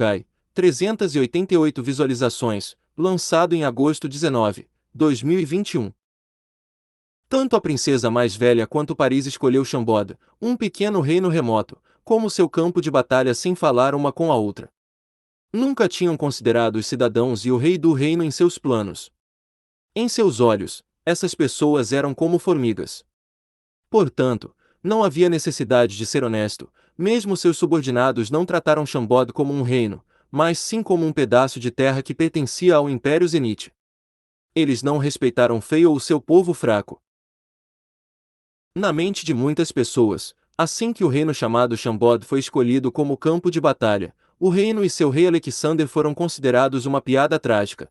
Cai, 388 visualizações, lançado em agosto 19, 2021. Tanto a princesa mais velha quanto Paris escolheu Chambord, um pequeno reino remoto, como seu campo de batalha sem falar uma com a outra. Nunca tinham considerado os cidadãos e o rei do reino em seus planos. Em seus olhos, essas pessoas eram como formigas. Portanto, não havia necessidade de ser honesto, mesmo seus subordinados não trataram Chambord como um reino, mas sim como um pedaço de terra que pertencia ao Império Zenith. Eles não respeitaram Fei ou seu povo fraco. Na mente de muitas pessoas, assim que o reino chamado Chambord foi escolhido como campo de batalha, o reino e seu rei Alexander foram considerados uma piada trágica.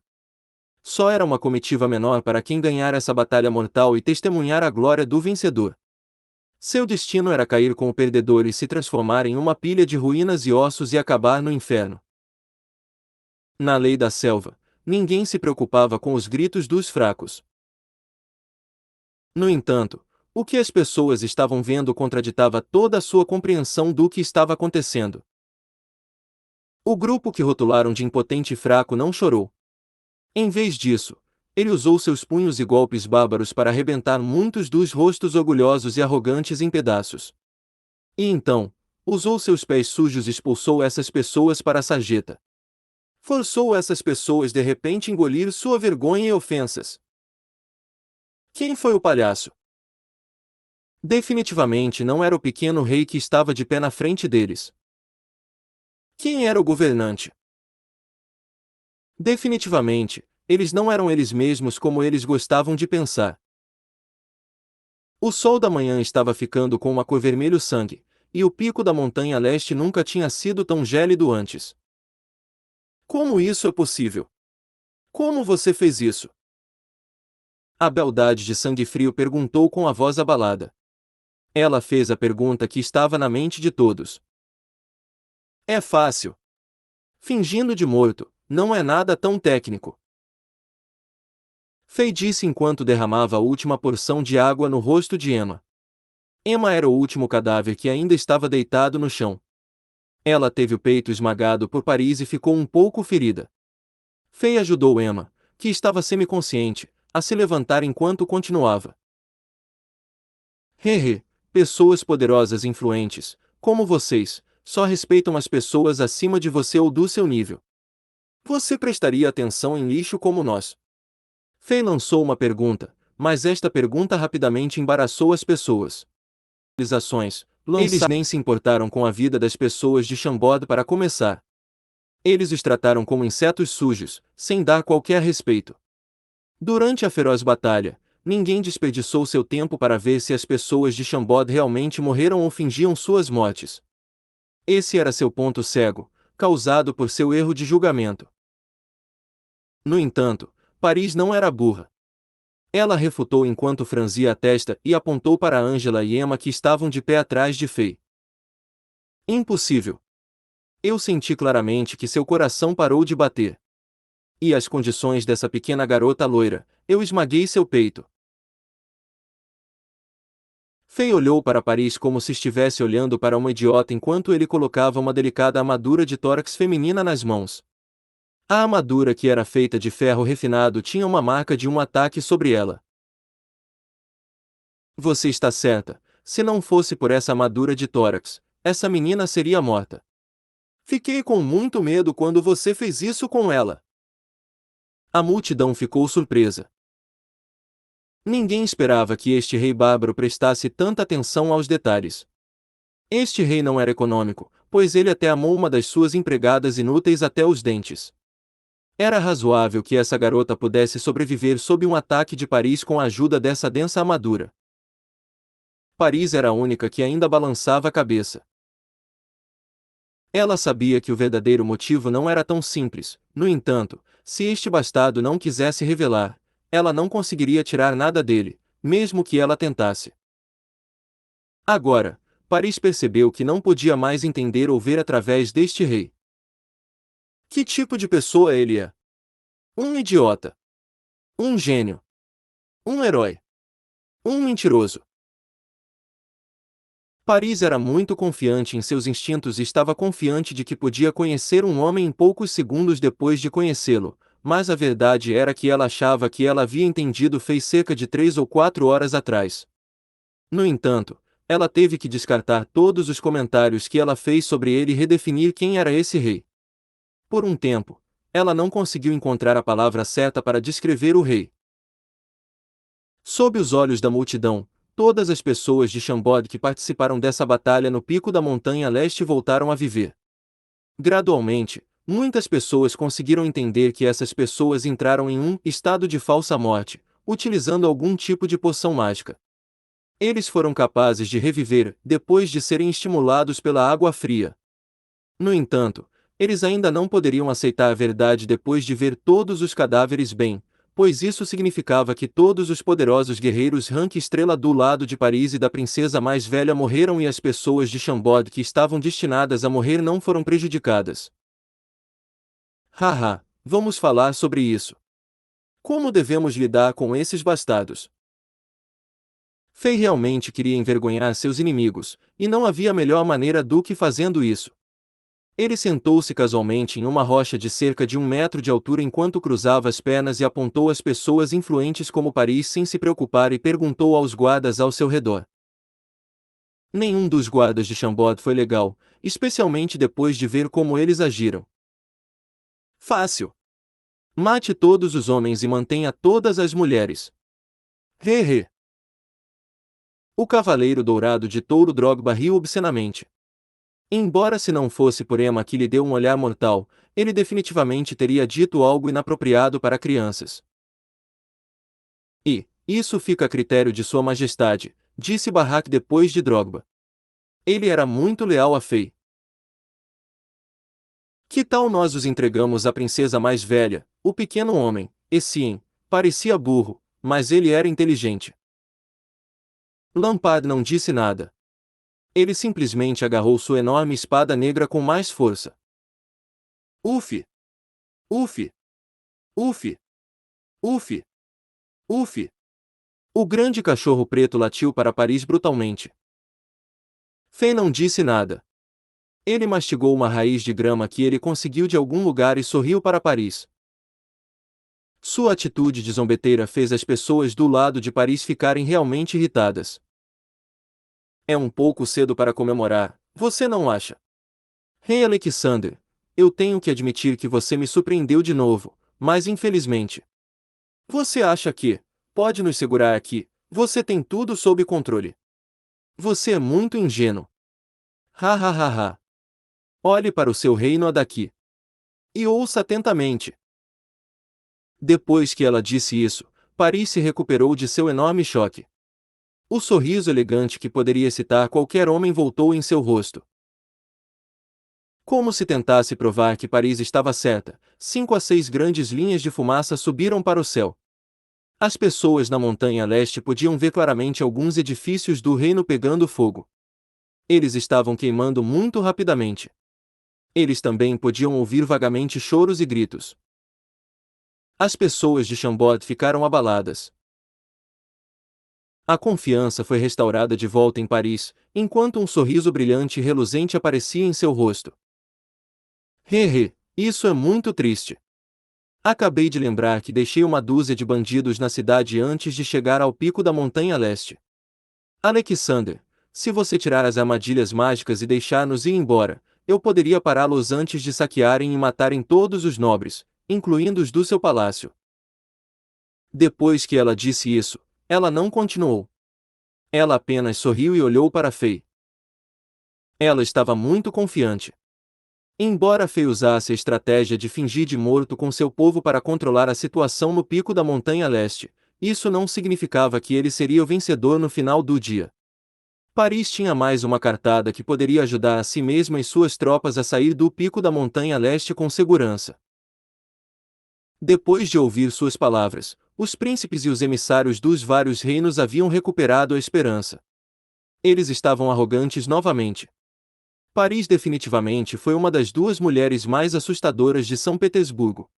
Só era uma comitiva menor para quem ganhar essa batalha mortal e testemunhar a glória do vencedor. Seu destino era cair com o perdedor e se transformar em uma pilha de ruínas e ossos e acabar no inferno. Na lei da selva, ninguém se preocupava com os gritos dos fracos. No entanto, o que as pessoas estavam vendo contraditava toda a sua compreensão do que estava acontecendo. O grupo que rotularam de impotente e fraco não chorou. Em vez disso, ele usou seus punhos e golpes bárbaros para arrebentar muitos dos rostos orgulhosos e arrogantes em pedaços. E então, usou seus pés sujos e expulsou essas pessoas para a sarjeta. Forçou essas pessoas de repente engolir sua vergonha e ofensas. Quem foi o palhaço? Definitivamente não era o pequeno rei que estava de pé na frente deles. Quem era o governante? Definitivamente, eles não eram eles mesmos como eles gostavam de pensar. O sol da manhã estava ficando com uma cor vermelho sangue, e o pico da montanha leste nunca tinha sido tão gélido antes. Como isso é possível? Como você fez isso? A beldade de sangue frio perguntou com a voz abalada. Ela fez a pergunta que estava na mente de todos. É fácil. Fingindo de morto, não é nada tão técnico. Fei disse enquanto derramava a última porção de água no rosto de Emma. Emma era o último cadáver que ainda estava deitado no chão. Ela teve o peito esmagado por Paris e ficou um pouco ferida. Fei ajudou Emma, que estava semiconsciente, a se levantar enquanto continuava. Hehe, pessoas poderosas e influentes, como vocês, só respeitam as pessoas acima de você ou do seu nível. Você prestaria atenção em lixo como nós? Fei lançou uma pergunta, mas esta pergunta rapidamente embaraçou as pessoas. Eles nem se importaram com a vida das pessoas de Chambord para começar. Eles os trataram como insetos sujos, sem dar qualquer respeito. Durante a feroz batalha, ninguém desperdiçou seu tempo para ver se as pessoas de Chambord realmente morreram ou fingiam suas mortes. Esse era seu ponto cego, causado por seu erro de julgamento. No entanto, Paris não era burra. Ela refutou enquanto franzia a testa e apontou para Angela e Emma que estavam de pé atrás de Fei. Impossível. Eu senti claramente que seu coração parou de bater. E as condições dessa pequena garota loira, eu esmaguei seu peito. Fei olhou para Paris como se estivesse olhando para uma idiota enquanto ele colocava uma delicada armadura de tórax feminina nas mãos. A armadura que era feita de ferro refinado tinha uma marca de um ataque sobre ela. Você está certa, se não fosse por essa armadura de tórax, essa menina seria morta. Fiquei com muito medo quando você fez isso com ela. A multidão ficou surpresa. Ninguém esperava que este rei bárbaro prestasse tanta atenção aos detalhes. Este rei não era econômico, pois ele até amou uma das suas empregadas inúteis até os dentes. Era razoável que essa garota pudesse sobreviver sob um ataque de Paris com a ajuda dessa densa armadura. Paris era a única que ainda balançava a cabeça. Ela sabia que o verdadeiro motivo não era tão simples, no entanto, se este bastardo não quisesse revelar, ela não conseguiria tirar nada dele, mesmo que ela tentasse. Agora, Paris percebeu que não podia mais entender ou ver através deste rei. Que tipo de pessoa ele é? Um idiota. Um gênio. Um herói. Um mentiroso. Paris era muito confiante em seus instintos e estava confiante de que podia conhecer um homem em poucos segundos depois de conhecê-lo, mas a verdade era que ela achava que ela havia entendido fez cerca de 3 ou 4 horas atrás. No entanto, ela teve que descartar todos os comentários que ela fez sobre ele e redefinir quem era esse rei. Por um tempo, ela não conseguiu encontrar a palavra certa para descrever o rei. Sob os olhos da multidão, todas as pessoas de Chambord que participaram dessa batalha no pico da montanha leste voltaram a viver. Gradualmente, muitas pessoas conseguiram entender que essas pessoas entraram em um estado de falsa morte, utilizando algum tipo de poção mágica. Eles foram capazes de reviver depois de serem estimulados pela água fria. No entanto, eles ainda não poderiam aceitar a verdade depois de ver todos os cadáveres bem, pois isso significava que todos os poderosos guerreiros rank estrela do lado de Paris e da princesa mais velha morreram e as pessoas de Chambord que estavam destinadas a morrer não foram prejudicadas. Haha, vamos falar sobre isso. Como devemos lidar com esses bastardos? Fei realmente queria envergonhar seus inimigos, e não havia melhor maneira do que fazendo isso. Ele sentou-se casualmente em uma rocha de cerca de 1 metro de altura enquanto cruzava as pernas e apontou às pessoas influentes como Paris sem se preocupar e perguntou aos guardas ao seu redor. Nenhum dos guardas de Chambord foi legal, especialmente depois de ver como eles agiram. Fácil. Mate todos os homens e mantenha todas as mulheres. Hehe. O Cavaleiro Dourado de Touro Drogba riu obscenamente. Embora se não fosse por Emma que lhe deu um olhar mortal, ele definitivamente teria dito algo inapropriado para crianças. E, isso fica a critério de Sua Majestade, disse Barrack depois de Drogba. Ele era muito leal a Fei. Que tal nós os entregamos à princesa mais velha, o pequeno homem, Essien, parecia burro, mas ele era inteligente. Lampard não disse nada. Ele simplesmente agarrou sua enorme espada negra com mais força. Uf! Uf! Uf! Uf! Uf! O grande cachorro preto latiu para Paris brutalmente. Fei não disse nada. Ele mastigou uma raiz de grama que ele conseguiu de algum lugar e sorriu para Paris. Sua atitude de zombeteira fez as pessoas do lado de Paris ficarem realmente irritadas. É um pouco cedo para comemorar, você não acha? Rei Alexander, eu tenho que admitir que você me surpreendeu de novo, mas infelizmente. Você acha que pode nos segurar aqui? Você tem tudo sob controle. Você é muito ingênuo. Ha ha ha ha. Olhe para o seu reino daqui. E ouça atentamente. Depois que ela disse isso, Paris se recuperou de seu enorme choque. O sorriso elegante que poderia excitar qualquer homem voltou em seu rosto. Como se tentasse provar que Paris estava certa, 5 a 6 grandes linhas de fumaça subiram para o céu. As pessoas na montanha leste podiam ver claramente alguns edifícios do reino pegando fogo. Eles estavam queimando muito rapidamente. Eles também podiam ouvir vagamente choros e gritos. As pessoas de Chambord ficaram abaladas. A confiança foi restaurada de volta em Paris, enquanto um sorriso brilhante e reluzente aparecia em seu rosto. Hehe, isso é muito triste. Acabei de lembrar que deixei uma dúzia de bandidos na cidade antes de chegar ao pico da montanha leste. Alexander, se você tirar as armadilhas mágicas e deixar-nos ir embora, eu poderia pará-los antes de saquearem e matarem todos os nobres, incluindo os do seu palácio. Depois que ela disse isso, ela não continuou. Ela apenas sorriu e olhou para Fei. Ela estava muito confiante. Embora Fei usasse a estratégia de fingir de morto com seu povo para controlar a situação no pico da montanha leste, isso não significava que ele seria o vencedor no final do dia. Paris tinha mais uma cartada que poderia ajudar a si mesma e suas tropas a sair do pico da montanha leste com segurança. Depois de ouvir suas palavras, os príncipes e os emissários dos vários reinos haviam recuperado a esperança. Eles estavam arrogantes novamente. Paris definitivamente foi uma das 2 mulheres mais assustadoras de São Petersburgo.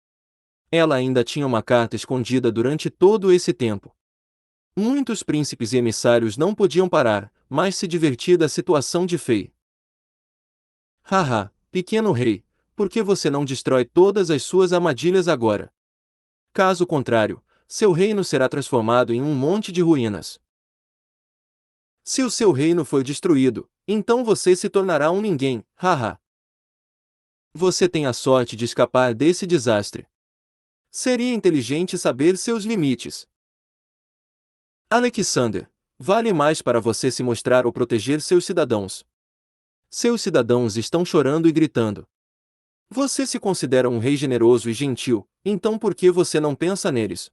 Ela ainda tinha uma carta escondida durante todo esse tempo. Muitos príncipes e emissários não podiam parar, mas se divertir da situação de Fei. Haha, pequeno rei, por que você não destrói todas as suas armadilhas agora? Caso contrário, seu reino será transformado em um monte de ruínas. Se o seu reino foi destruído, então você se tornará um ninguém, haha. Você tem a sorte de escapar desse desastre. Seria inteligente saber seus limites. Alexander, vale mais para você se mostrar ou proteger seus cidadãos. Seus cidadãos estão chorando e gritando. Você se considera um rei generoso e gentil, então por que você não pensa neles?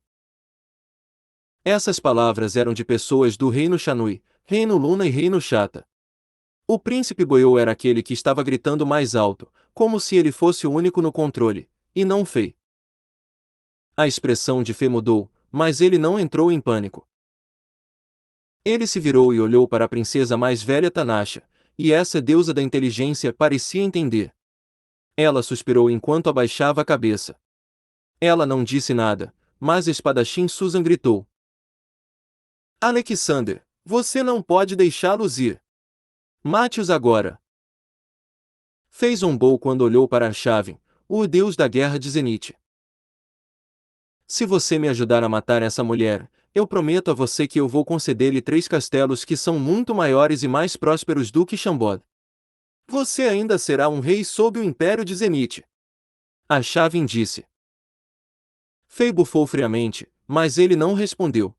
Essas palavras eram de pessoas do reino Shanui, reino Luna e reino Shata. O príncipe Goyo era aquele que estava gritando mais alto, como se ele fosse o único no controle, e não Fei. A expressão de Fei mudou, mas ele não entrou em pânico. Ele se virou e olhou para a princesa mais velha Tanasha, e essa deusa da inteligência parecia entender. Ela suspirou enquanto abaixava a cabeça. Ela não disse nada, mas a espadachim Susan gritou. Alexander, você não pode deixá-los ir. Mate-os agora. Fei zombou quando olhou para Arshavin, o deus da guerra de Zenith. Se você me ajudar a matar essa mulher, eu prometo a você que eu vou conceder-lhe 3 castelos que são muito maiores e mais prósperos do que Shambod. Você ainda será um rei sob o império de Zenith. Arshavin disse. Fei bufou friamente, mas ele não respondeu.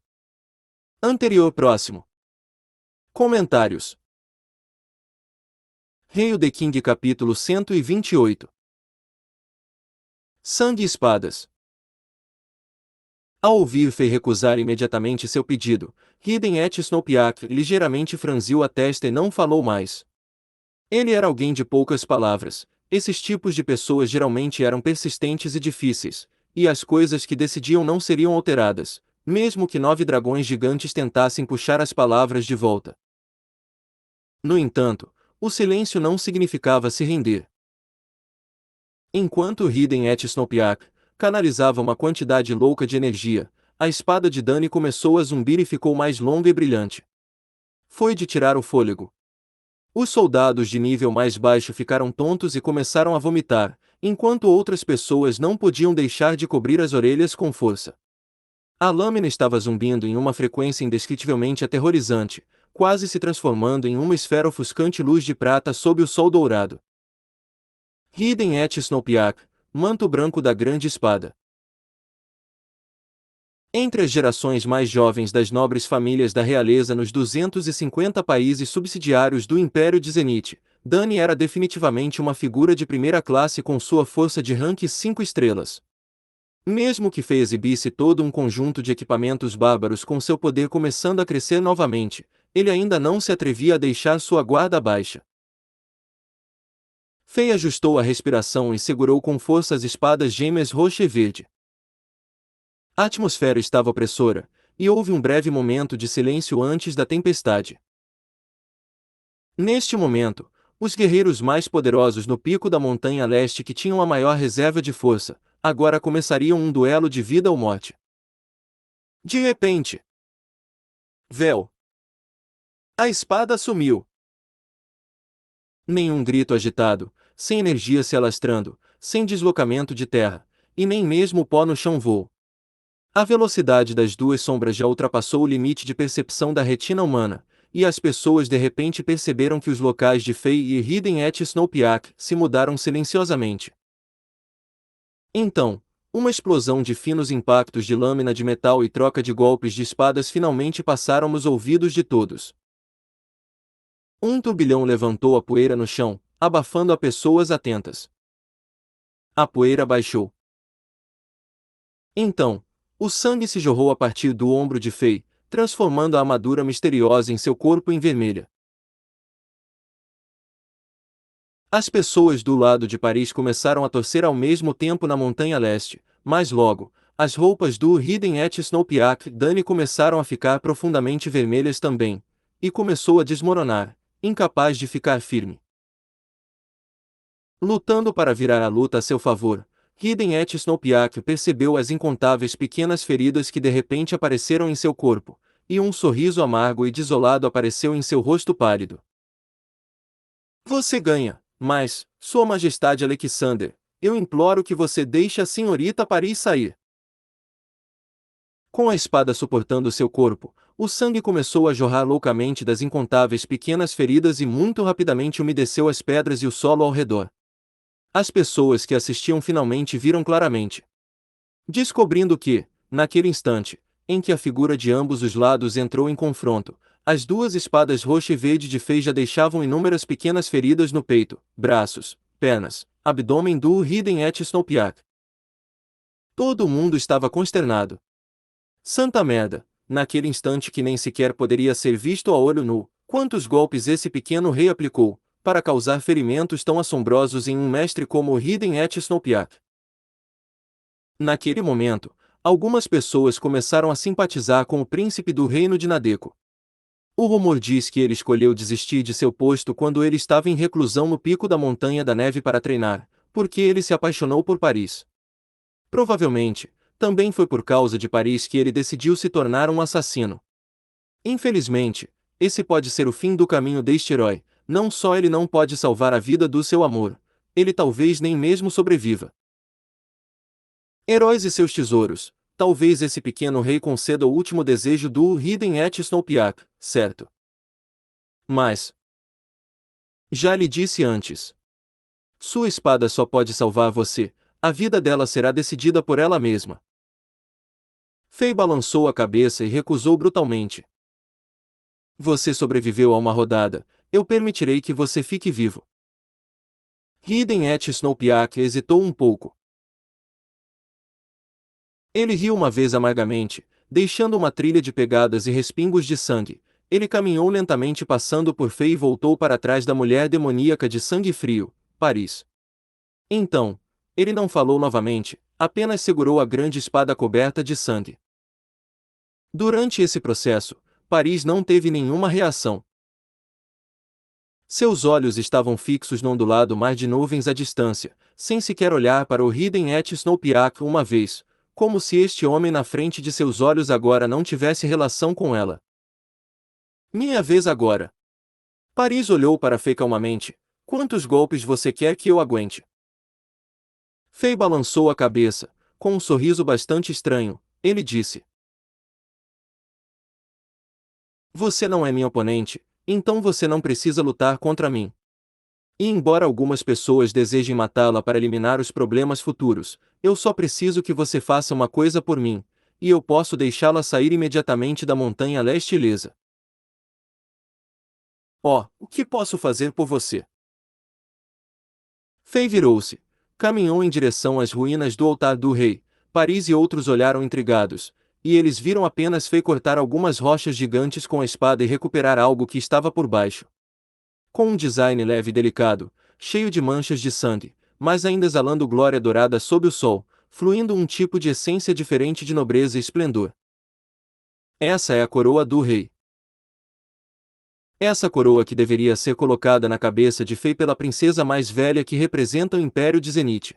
Anterior próximo. Comentários. Rei The King capítulo 128. Sangue e espadas. Ao ouvir Fei recusar imediatamente seu pedido, Hiden et Snowpiak ligeiramente franziu a testa e não falou mais. Ele era alguém de poucas palavras. Esses tipos de pessoas geralmente eram persistentes e difíceis, e as coisas que decidiam não seriam alteradas, mesmo que 9 dragões gigantes tentassem puxar as palavras de volta. No entanto, o silêncio não significava se render. Enquanto Hiden et Snowpiak canalizava uma quantidade louca de energia, a espada de Dani começou a zumbir e ficou mais longa e brilhante. Foi de tirar o fôlego. Os soldados de nível mais baixo ficaram tontos e começaram a vomitar, enquanto outras pessoas não podiam deixar de cobrir as orelhas com força. A lâmina estava zumbindo em uma frequência indescritivelmente aterrorizante, quase se transformando em uma esfera ofuscante luz de prata sob o sol dourado. Hiden et Snowpiak, manto branco da grande espada. Entre as gerações mais jovens das nobres famílias da realeza nos 250 países subsidiários do Império de Zenith, Dani era definitivamente uma figura de primeira classe com sua força de rank 5 estrelas. Mesmo que Fei exibisse todo um conjunto de equipamentos bárbaros com seu poder começando a crescer novamente, ele ainda não se atrevia a deixar sua guarda baixa. Fei ajustou a respiração e segurou com força as espadas gêmeas roxa e verde. A atmosfera estava opressora, e houve um breve momento de silêncio antes da tempestade. Neste momento, os guerreiros mais poderosos no pico da montanha leste que tinham a maior reserva de força, agora começariam um duelo de vida ou morte. De repente, véu! A espada sumiu. Nenhum grito agitado, sem energia se alastrando, sem deslocamento de terra, e nem mesmo o pó no chão voou. A velocidade das duas sombras já ultrapassou o limite de percepção da retina humana, e as pessoas de repente perceberam que os locais de Fei e Hiden et Snowpiak se mudaram silenciosamente. Então, uma explosão de finos impactos de lâmina de metal e troca de golpes de espadas finalmente passaram nos ouvidos de todos. Um turbilhão levantou a poeira no chão, abafando a pessoas atentas. A poeira baixou. Então, o sangue se jorrou a partir do ombro de Fei, transformando a armadura misteriosa em seu corpo em vermelha. As pessoas do lado de Paris começaram a torcer ao mesmo tempo na montanha leste, mas logo, as roupas do Hiden et Snowpiak Dani começaram a ficar profundamente vermelhas também, e começou a desmoronar, incapaz de ficar firme. Lutando para virar a luta a seu favor, Hiden et Snowpiak percebeu as incontáveis pequenas feridas que de repente apareceram em seu corpo, e um sorriso amargo e desolado apareceu em seu rosto pálido. Você ganha, mas, Sua Majestade Alexander, eu imploro que você deixe a senhorita Paris sair. Com a espada suportando seu corpo, o sangue começou a jorrar loucamente das incontáveis pequenas feridas e muito rapidamente umedeceu as pedras e o solo ao redor. As pessoas que assistiam finalmente viram claramente. Descobrindo que, naquele instante, em que a figura de ambos os lados entrou em confronto, as duas espadas roxa e verde de Fei já deixavam inúmeras pequenas feridas no peito, braços, pernas, abdômen do Hidden et Snowpiak. Todo mundo estava consternado. Santa merda! Naquele instante que nem sequer poderia ser visto a olho nu, quantos golpes esse pequeno rei aplicou, para causar ferimentos tão assombrosos em um mestre como o Hidden et Snowpiak. Naquele momento, algumas pessoas começaram a simpatizar com o príncipe do reino de Nadeko. O rumor diz que ele escolheu desistir de seu posto quando ele estava em reclusão no pico da Montanha da Neve para treinar, porque ele se apaixonou por Paris. Provavelmente, também foi por causa de Paris que ele decidiu se tornar um assassino. Infelizmente, esse pode ser o fim do caminho deste herói. Não só ele não pode salvar a vida do seu amor, ele talvez nem mesmo sobreviva. Heróis e seus tesouros. Talvez esse pequeno rei conceda o último desejo do Hidden et Snowpiak, certo? Mas, já lhe disse antes. Sua espada só pode salvar você, a vida dela será decidida por ela mesma. Fei balançou a cabeça e recusou brutalmente. Você sobreviveu a uma rodada, eu permitirei que você fique vivo. Hidden et Snowpiak hesitou um pouco. Ele riu uma vez amargamente, deixando uma trilha de pegadas e respingos de sangue. Ele caminhou lentamente passando por Fei e voltou para trás da mulher demoníaca de sangue frio, Paris. Então, ele não falou novamente, apenas segurou a grande espada coberta de sangue. Durante esse processo, Paris não teve nenhuma reação. Seus olhos estavam fixos no ondulado mar de nuvens à distância, sem sequer olhar para o Hidden et Snowpiak uma vez, como se este homem na frente de seus olhos agora não tivesse relação com ela. Minha vez agora. Paris olhou para Fei calmamente. Quantos golpes você quer que eu aguente? Fei balançou a cabeça, com um sorriso bastante estranho. Ele disse: Você não é minha oponente, então você não precisa lutar contra mim. E embora algumas pessoas desejem matá-la para eliminar os problemas futuros, eu só preciso que você faça uma coisa por mim, e eu posso deixá-la sair imediatamente da montanha leste ilesa. Oh, o que posso fazer por você? Fei virou-se, caminhou em direção às ruínas do altar do rei. Paris e outros olharam intrigados, e eles viram apenas Fei cortar algumas rochas gigantes com a espada e recuperar algo que estava por baixo. Com um design leve e delicado, cheio de manchas de sangue, mas ainda exalando glória dourada sob o sol, fluindo um tipo de essência diferente de nobreza e esplendor. Essa é a coroa do rei. Essa coroa que deveria ser colocada na cabeça de Fei pela princesa mais velha que representa o Império de Zenith.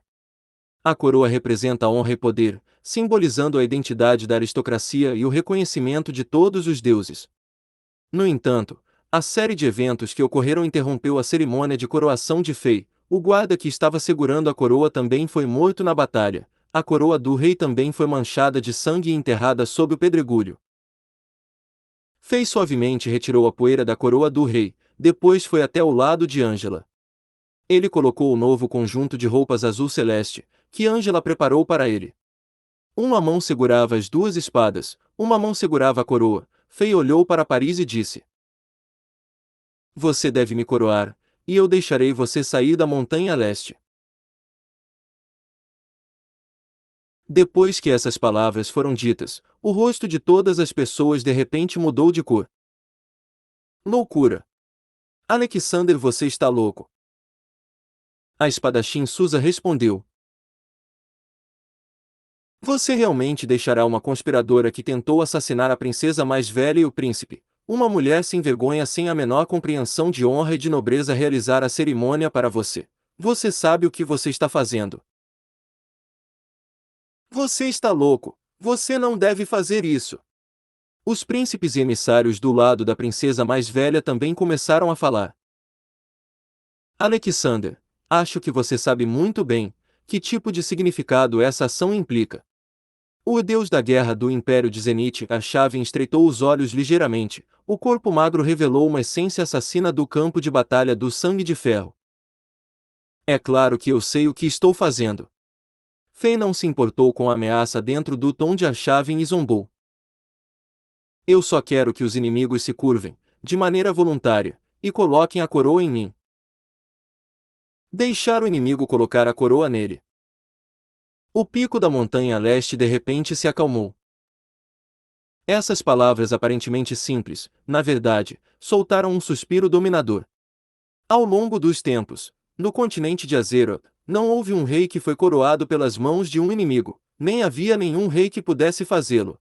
A coroa representa a honra e poder, simbolizando a identidade da aristocracia e o reconhecimento de todos os deuses. No entanto, a série de eventos que ocorreram interrompeu a cerimônia de coroação de Fei. O guarda que estava segurando a coroa também foi morto na batalha. A coroa do rei também foi manchada de sangue e enterrada sob o pedregulho. Fei suavemente retirou a poeira da coroa do rei, depois foi até o lado de Ângela. Ele colocou o novo conjunto de roupas azul celeste, que Ângela preparou para ele. Uma mão segurava as duas espadas, uma mão segurava a coroa. Fei olhou para Paris e disse: Você deve me coroar, e eu deixarei você sair da montanha leste. Depois que essas palavras foram ditas, o rosto de todas as pessoas de repente mudou de cor. Loucura! Alexander, você está louco! A espadachim Susa respondeu: Você realmente deixará uma conspiradora que tentou assassinar a princesa mais velha e o príncipe, uma mulher sem vergonha sem a menor compreensão de honra e de nobreza realizar a cerimônia para você? Você sabe o que você está fazendo. Você está louco! Você não deve fazer isso! Os príncipes e emissários do lado da princesa mais velha também começaram a falar. Alexander, acho que você sabe muito bem que tipo de significado essa ação implica. O deus da guerra do Império de Zenith, a chave estreitou os olhos ligeiramente, o corpo magro revelou uma essência assassina do campo de batalha do Sangue de Ferro. É claro que eu sei o que estou fazendo. Fei não se importou com a ameaça dentro do tom de a chave e zombou. Eu só quero que os inimigos se curvem, de maneira voluntária, e coloquem a coroa em mim. Deixar o inimigo colocar a coroa nele. O pico da montanha a leste de repente se acalmou. Essas palavras aparentemente simples, na verdade, soltaram um suspiro dominador. Ao longo dos tempos, no continente de Azeroth, não houve um rei que foi coroado pelas mãos de um inimigo, nem havia nenhum rei que pudesse fazê-lo.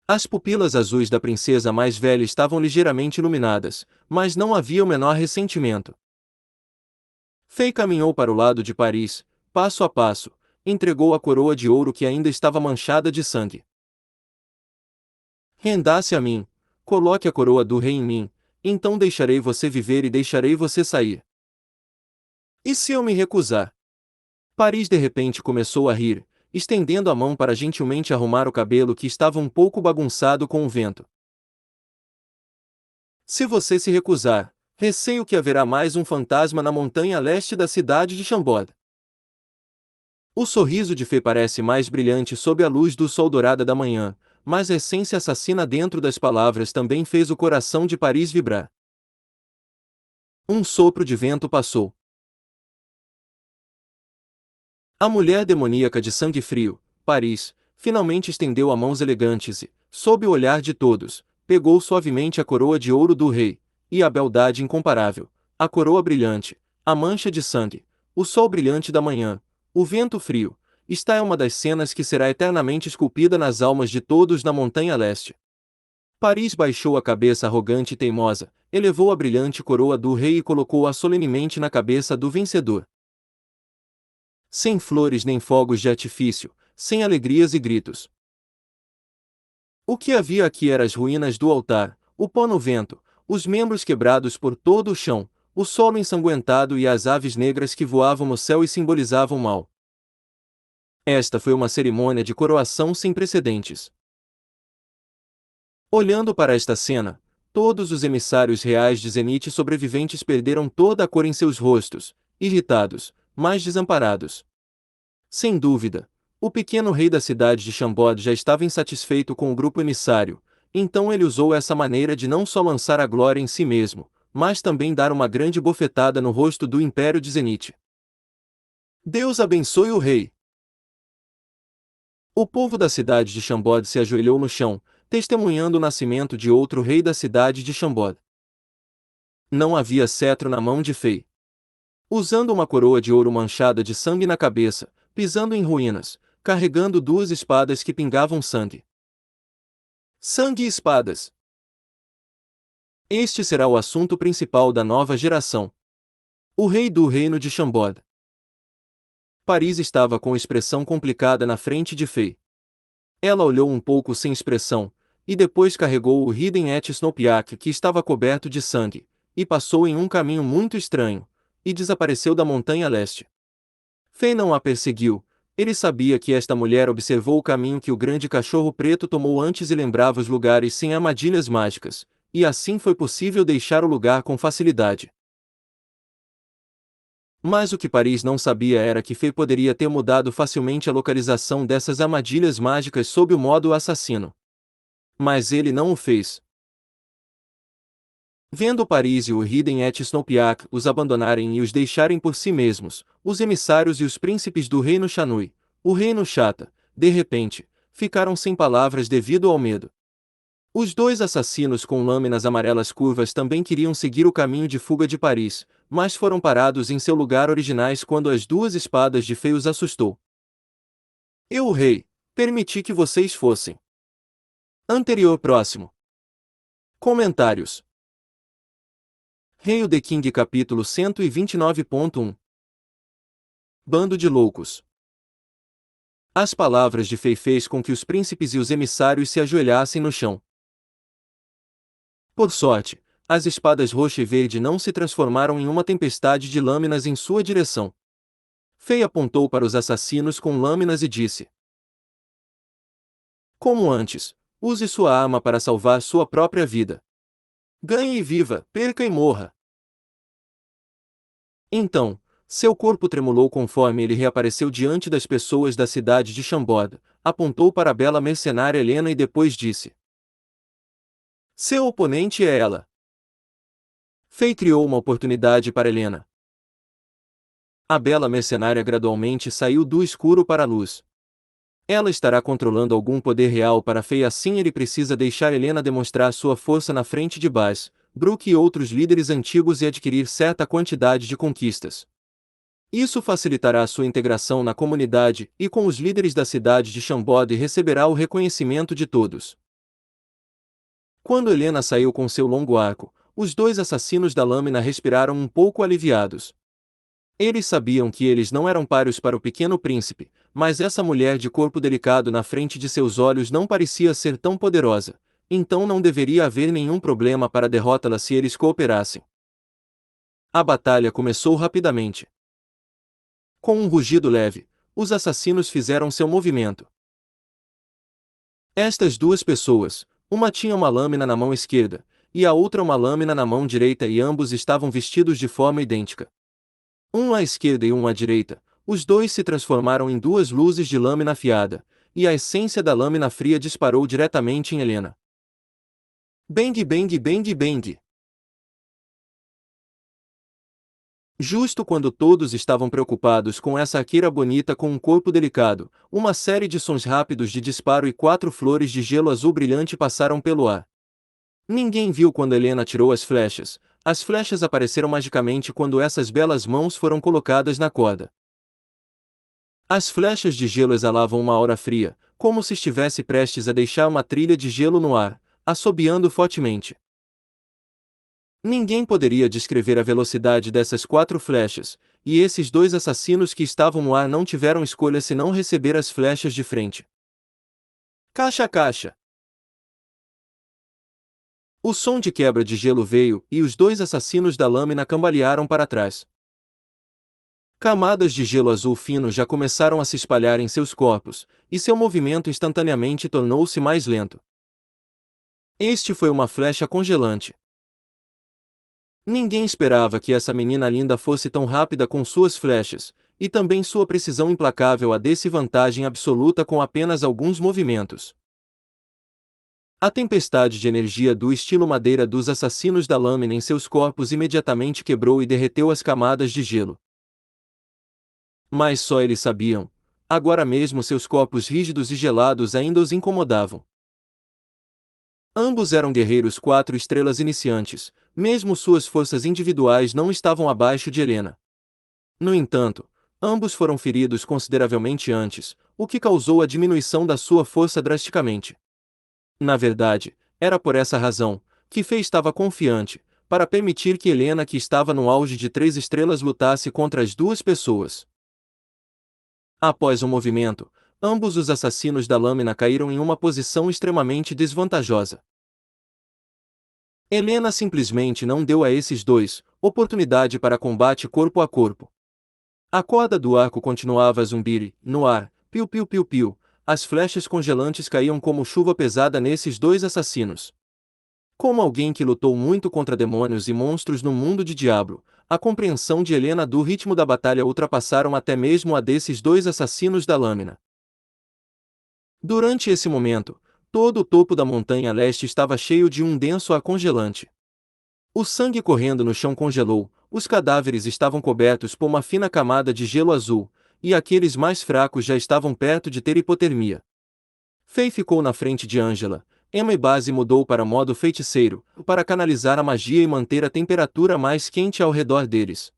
As pupilas azuis da princesa mais velha estavam ligeiramente iluminadas, mas não havia o menor ressentimento. Fei caminhou para o lado de Paris, passo a passo, entregou a coroa de ouro que ainda estava manchada de sangue. Renda-se a mim, coloque a coroa do rei em mim, então deixarei você viver e deixarei você sair. E se eu me recusar? Paris de repente começou a rir, estendendo a mão para gentilmente arrumar o cabelo que estava um pouco bagunçado com o vento. Se você se recusar, receio que haverá mais um fantasma na montanha a leste da cidade de Chambord. O sorriso de Fê parece mais brilhante sob a luz do sol dourada da manhã, mas a essência assassina dentro das palavras também fez o coração de Paris vibrar. Um sopro de vento passou. A mulher demoníaca de sangue frio, Paris, finalmente estendeu as mãos elegantes e, sob o olhar de todos, pegou suavemente a coroa de ouro do rei, e a beldade incomparável, a coroa brilhante, a mancha de sangue, o sol brilhante da manhã, o vento frio. Esta é uma das cenas que será eternamente esculpida nas almas de todos na Montanha Leste. Paris baixou a cabeça arrogante e teimosa, elevou a brilhante coroa do rei e colocou-a solenemente na cabeça do vencedor. Sem flores nem fogos de artifício, sem alegrias e gritos. O que havia aqui eram as ruínas do altar, o pó no vento, os membros quebrados por todo o chão, o solo ensanguentado e as aves negras que voavam no céu e simbolizavam o mal. Esta foi uma cerimônia de coroação sem precedentes. Olhando para esta cena, todos os emissários reais de Zenith sobreviventes perderam toda a cor em seus rostos, irritados, mas desamparados. Sem dúvida, o pequeno rei da cidade de Chambord já estava insatisfeito com o grupo emissário, então ele usou essa maneira de não só lançar a glória em si mesmo, mas também dar uma grande bofetada no rosto do Império de Zenith. Deus abençoe o rei! O povo da cidade de Chambord se ajoelhou no chão, testemunhando o nascimento de outro rei da cidade de Chambord. Não havia cetro na mão de Fei. Usando uma coroa de ouro manchada de sangue na cabeça, pisando em ruínas, carregando duas espadas que pingavam sangue. Sangue e espadas. Este será o assunto principal da nova geração. O rei do reino de Chambord. Paris estava com expressão complicada na frente de Fei. Ela olhou um pouco sem expressão, e depois carregou o Hidden et Snowpiak que estava coberto de sangue, e passou em um caminho muito estranho, e desapareceu da montanha leste. Fei não a perseguiu, ele sabia que esta mulher observou o caminho que o grande cachorro preto tomou antes e lembrava os lugares sem armadilhas mágicas, e assim foi possível deixar o lugar com facilidade. Mas o que Paris não sabia era que Fei poderia ter mudado facilmente a localização dessas armadilhas mágicas sob o modo assassino. Mas ele não o fez. Vendo Paris e o Hidden et Snowpiak os abandonarem e os deixarem por si mesmos, os emissários e os príncipes do reino Shanui, o reino Chata, de repente, ficaram sem palavras devido ao medo. Os dois assassinos com lâminas amarelas curvas também queriam seguir o caminho de fuga de Paris, mas foram parados em seu lugar originais quando as duas espadas de Fei os assustou. Eu, o rei, permiti que vocês fossem. Anterior próximo. Comentários. Rei The King capítulo 129.1. Bando de loucos. As palavras de Fei fez com que os príncipes e os emissários se ajoelhassem no chão. Por sorte, as espadas roxa e verde não se transformaram em uma tempestade de lâminas em sua direção. Fei apontou para os assassinos com lâminas e disse: como antes, use sua arma para salvar sua própria vida. Ganhe e viva, perca e morra. Então, seu corpo tremulou conforme ele reapareceu diante das pessoas da cidade de Chambord, apontou para a bela mercenária Helena e depois disse: seu oponente é ela. Fei criou uma oportunidade para Helena. A bela mercenária gradualmente saiu do escuro para a luz. Ela estará controlando algum poder real para Fei, assim ele precisa deixar Helena demonstrar sua força na frente de Baz, Brook e outros líderes antigos e adquirir certa quantidade de conquistas. Isso facilitará sua integração na comunidade e com os líderes da cidade de Chambord e receberá o reconhecimento de todos. Quando Helena saiu com seu longo arco, os dois assassinos da lâmina respiraram um pouco aliviados. Eles sabiam que eles não eram páreos para o pequeno príncipe, mas essa mulher de corpo delicado na frente de seus olhos não parecia ser tão poderosa, então não deveria haver nenhum problema para derrotá-la se eles cooperassem. A batalha começou rapidamente. Com um rugido leve, os assassinos fizeram seu movimento. Estas duas pessoas, uma tinha uma lâmina na mão esquerda, e a outra uma lâmina na mão direita, e ambos estavam vestidos de forma idêntica. Um à esquerda e um à direita, os dois se transformaram em duas luzes de lâmina afiada, e a essência da lâmina fria disparou diretamente em Helena. Bang bang bang bang! Justo quando todos estavam preocupados com essa arqueira bonita com um corpo delicado, uma série de sons rápidos de disparo e 4 flores de gelo azul brilhante passaram pelo ar. Ninguém viu quando Helena tirou as flechas. As flechas apareceram magicamente quando essas belas mãos foram colocadas na corda. As flechas de gelo exalavam uma aura fria, como se estivesse prestes a deixar uma trilha de gelo no ar, assobiando fortemente. Ninguém poderia descrever a velocidade dessas 4 flechas, e esses dois assassinos que estavam no ar não tiveram escolha senão receber as flechas de frente. Caixa a caixa! O som de quebra de gelo veio, e os dois assassinos da lâmina cambalearam para trás. Camadas de gelo azul fino já começaram a se espalhar em seus corpos, e seu movimento instantaneamente tornou-se mais lento. Este foi uma flecha congelante. Ninguém esperava que essa menina linda fosse tão rápida com suas flechas, e também sua precisão implacável a desse vantagem absoluta com apenas alguns movimentos. A tempestade de energia do estilo madeira dos assassinos da lâmina em seus corpos imediatamente quebrou e derreteu as camadas de gelo. Mas só eles sabiam. Agora mesmo seus corpos rígidos e gelados ainda os incomodavam. Ambos eram guerreiros 4 estrelas iniciantes, mesmo suas forças individuais não estavam abaixo de Helena. No entanto, ambos foram feridos consideravelmente antes, o que causou a diminuição da sua força drasticamente. Na verdade, era por essa razão que Fei estava confiante, para permitir que Helena, que estava no auge de 3 estrelas, lutasse contra as duas pessoas. Após o movimento, ambos os assassinos da lâmina caíram em uma posição extremamente desvantajosa. Helena simplesmente não deu a esses dois oportunidade para combate corpo a corpo. A corda do arco continuava a zumbir e, no ar, piu piu piu piu, as flechas congelantes caíam como chuva pesada nesses dois assassinos. Como alguém que lutou muito contra demônios e monstros no mundo de Diablo, a compreensão de Helena do ritmo da batalha ultrapassaram até mesmo a desses dois assassinos da lâmina. Durante esse momento, todo o topo da montanha leste estava cheio de um denso ar congelante. O sangue correndo no chão congelou, os cadáveres estavam cobertos por uma fina camada de gelo azul, e aqueles mais fracos já estavam perto de ter hipotermia. Fei ficou na frente de Angela. Emma e Base mudou para modo feiticeiro, para canalizar a magia e manter a temperatura mais quente ao redor deles.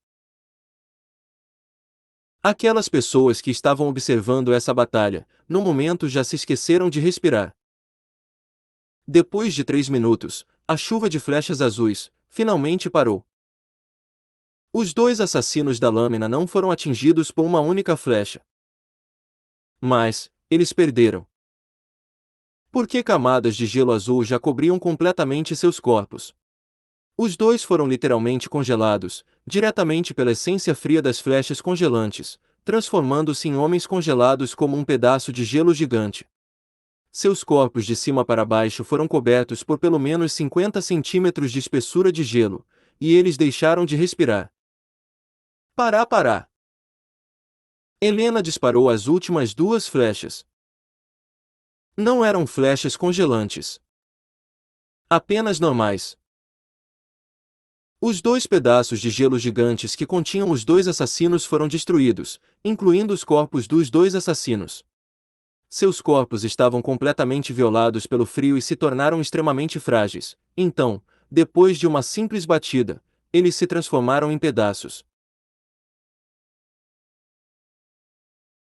Aquelas pessoas que estavam observando essa batalha, no momento já se esqueceram de respirar. Depois de 3 minutos, a chuva de flechas azuis finalmente parou. Os dois assassinos da lâmina não foram atingidos por uma única flecha. Mas, eles perderam. Porque camadas de gelo azul já cobriam completamente seus corpos. Os dois foram literalmente congelados, diretamente pela essência fria das flechas congelantes, transformando-se em homens congelados como um pedaço de gelo gigante. Seus corpos de cima para baixo foram cobertos por pelo menos 50 centímetros de espessura de gelo, e eles deixaram de respirar. Pará, pará! Helena disparou as últimas duas flechas. Não eram flechas congelantes. Apenas normais. Os dois pedaços de gelo gigantes que continham os dois assassinos foram destruídos, incluindo os corpos dos dois assassinos. Seus corpos estavam completamente violados pelo frio e se tornaram extremamente frágeis. Então, depois de uma simples batida, eles se transformaram em pedaços.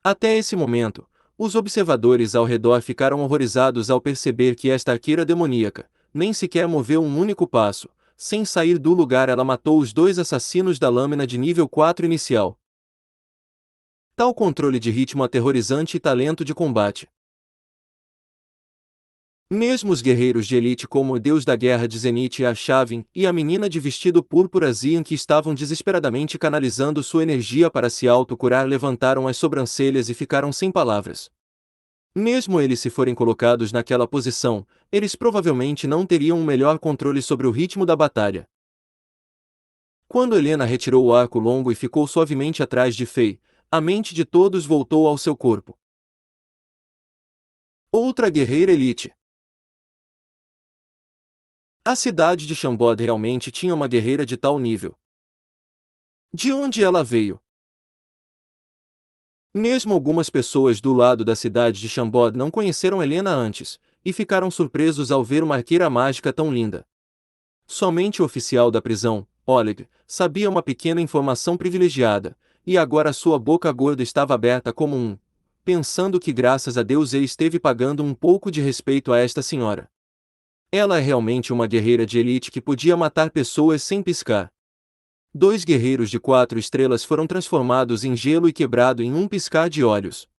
Até esse momento, os observadores ao redor ficaram horrorizados ao perceber que esta arqueira demoníaca nem sequer moveu um único passo. Sem sair do lugar, ela matou os dois assassinos da lâmina de nível 4 inicial. Tal controle de ritmo aterrorizante e talento de combate. Mesmo os guerreiros de elite como o deus da guerra de Zenith e Arshavin e a menina de vestido púrpura Zian, que estavam desesperadamente canalizando sua energia para se autocurar, levantaram as sobrancelhas e ficaram sem palavras. Mesmo eles se forem colocados naquela posição, eles provavelmente não teriam um melhor controle sobre o ritmo da batalha. Quando Helena retirou o arco longo e ficou suavemente atrás de Fei, a mente de todos voltou ao seu corpo. Outra guerreira elite. A cidade de Chambord realmente tinha uma guerreira de tal nível. De onde ela veio? Mesmo algumas pessoas do lado da cidade de Chambord não conheceram Helena antes, e ficaram surpresos ao ver uma arqueira mágica tão linda. Somente o oficial da prisão, Oleg, sabia uma pequena informação privilegiada, e agora sua boca gorda estava aberta como pensando que graças a Deus ele esteve pagando um pouco de respeito a esta senhora. Ela é realmente uma guerreira de elite que podia matar pessoas sem piscar. Dois guerreiros de 4 estrelas foram transformados em gelo e quebrado em um piscar de olhos.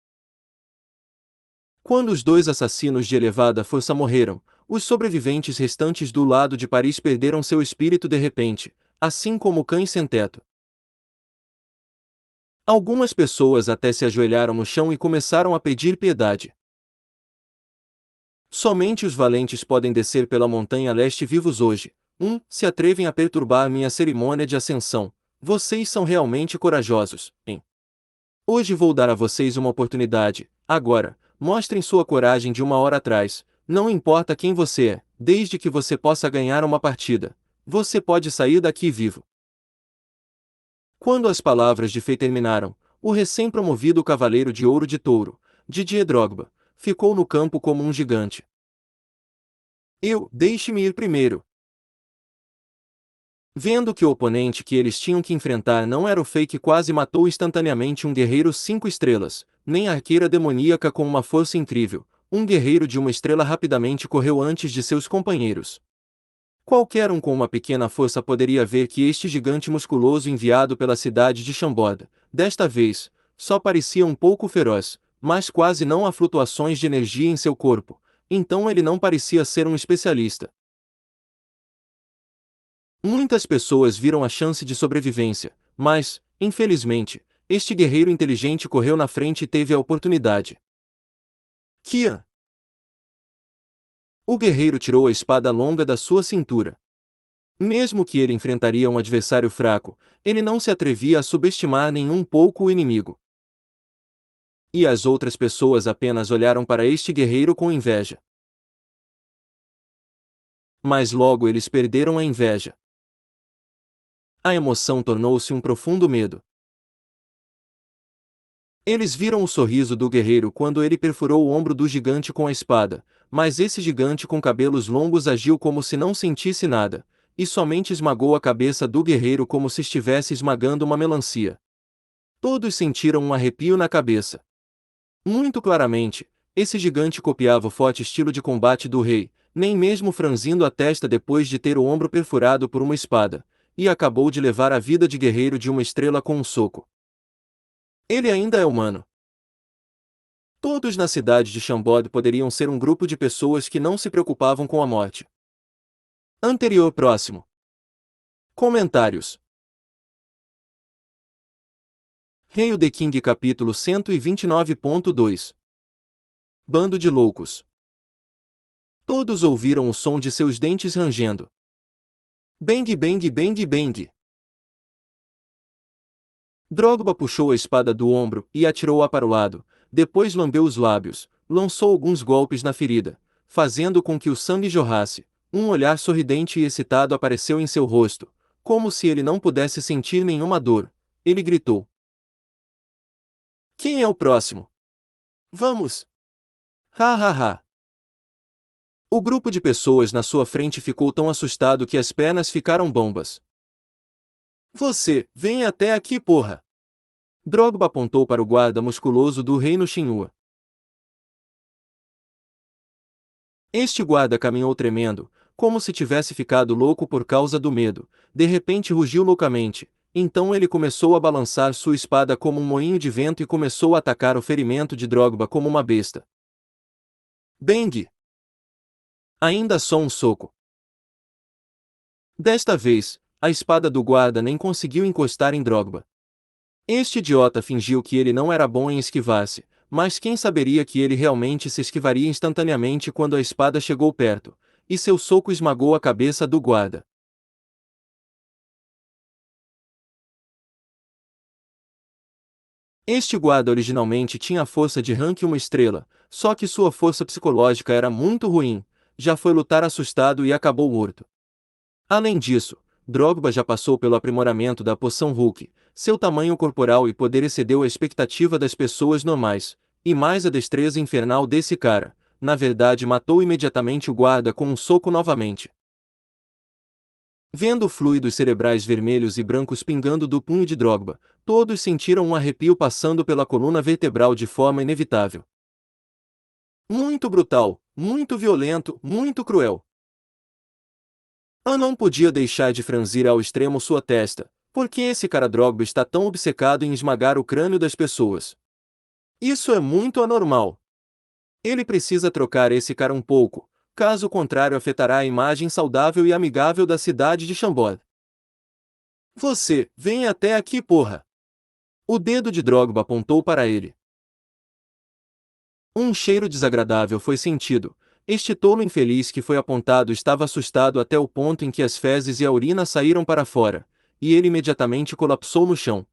Quando os dois assassinos de elevada força morreram, os sobreviventes restantes do lado de Paris perderam seu espírito de repente, assim como cães sem teto. Algumas pessoas até se ajoelharam no chão e começaram a pedir piedade. Somente os valentes podem descer pela montanha leste vivos hoje. Se atrevem a perturbar minha cerimônia de ascensão. Vocês são realmente corajosos, hein? Hoje vou dar a vocês uma oportunidade. Agora, mostrem sua coragem de uma hora atrás. Não importa quem você é, desde que você possa ganhar uma partida. Você pode sair daqui vivo. Quando as palavras de Fei terminaram, o recém-promovido Cavaleiro de Ouro de Touro, Didier Drogba, ficou no campo como um gigante. Deixe-me ir primeiro. Vendo que o oponente que eles tinham que enfrentar não era o Fei, que quase matou instantaneamente um guerreiro 5 estrelas, nem a arqueira demoníaca com uma força incrível, um guerreiro de 1 estrela rapidamente correu antes de seus companheiros. Qualquer um com uma pequena força poderia ver que este gigante musculoso enviado pela cidade de Chambord, desta vez, só parecia um pouco feroz, mas quase não há flutuações de energia em seu corpo, então ele não parecia ser um especialista. Muitas pessoas viram a chance de sobrevivência, mas, infelizmente, este guerreiro inteligente correu na frente e teve a oportunidade. Kia! O guerreiro tirou a espada longa da sua cintura. Mesmo que ele enfrentaria um adversário fraco, ele não se atrevia a subestimar nem um pouco o inimigo. E as outras pessoas apenas olharam para este guerreiro com inveja. Mas logo eles perderam a inveja. A emoção tornou-se um profundo medo. Eles viram o sorriso do guerreiro quando ele perfurou o ombro do gigante com a espada, mas esse gigante com cabelos longos agiu como se não sentisse nada, e somente esmagou a cabeça do guerreiro como se estivesse esmagando uma melancia. Todos sentiram um arrepio na cabeça. Muito claramente, esse gigante copiava o forte estilo de combate do rei, nem mesmo franzindo a testa depois de ter o ombro perfurado por uma espada, e acabou de levar a vida de guerreiro de 1 estrela com um soco. Ele ainda é humano. Todos na cidade de Chambord poderiam ser um grupo de pessoas que não se preocupavam com a morte. Anterior próximo. Comentários. Hail the King capítulo 129.2. Bando de loucos. Todos ouviram o som de seus dentes rangendo. Bang bang bang bang. Drogba puxou a espada do ombro e atirou-a para o lado, depois lambeu os lábios, lançou alguns golpes na ferida, fazendo com que o sangue jorrasse. Um olhar sorridente e excitado apareceu em seu rosto, como se ele não pudesse sentir nenhuma dor. Ele gritou: "Quem é o próximo? Vamos!" Ha ha ha! O grupo de pessoas na sua frente ficou tão assustado que as pernas ficaram bombas. "Você, vem até aqui, porra!" Drogba apontou para o guarda musculoso do reino Shinhua. Este guarda caminhou tremendo, como se tivesse ficado louco por causa do medo. De repente rugiu loucamente. Então ele começou a balançar sua espada como um moinho de vento e começou a atacar o ferimento de Drogba como uma besta. Bang! Ainda só um soco. Desta vez, a espada do guarda nem conseguiu encostar em Drogba. Este idiota fingiu que ele não era bom em esquivar-se, mas quem saberia que ele realmente se esquivaria instantaneamente quando a espada chegou perto, e seu soco esmagou a cabeça do guarda. Este guarda originalmente tinha a força de rank 1 estrela, só que sua força psicológica era muito ruim, já foi lutar assustado e acabou morto. Além disso, Drogba já passou pelo aprimoramento da poção Hulk, seu tamanho corporal e poder excedeu a expectativa das pessoas normais, e mais a destreza infernal desse cara, na verdade matou imediatamente o guarda com um soco novamente. Vendo fluidos cerebrais vermelhos e brancos pingando do punho de Drogba, todos sentiram um arrepio passando pela coluna vertebral de forma inevitável. Muito brutal, muito violento, muito cruel. Não podia deixar de franzir ao extremo sua testa, porque esse cara Drogba está tão obcecado em esmagar o crânio das pessoas. Isso é muito anormal. Ele precisa trocar esse cara um pouco, caso contrário afetará a imagem saudável e amigável da cidade de Chambord. Você, vem até aqui, porra! O dedo de Drogba apontou para ele. Um cheiro desagradável foi sentido. Este tolo infeliz que foi apontado estava assustado até o ponto em que as fezes e a urina saíram para fora, e ele imediatamente colapsou no chão.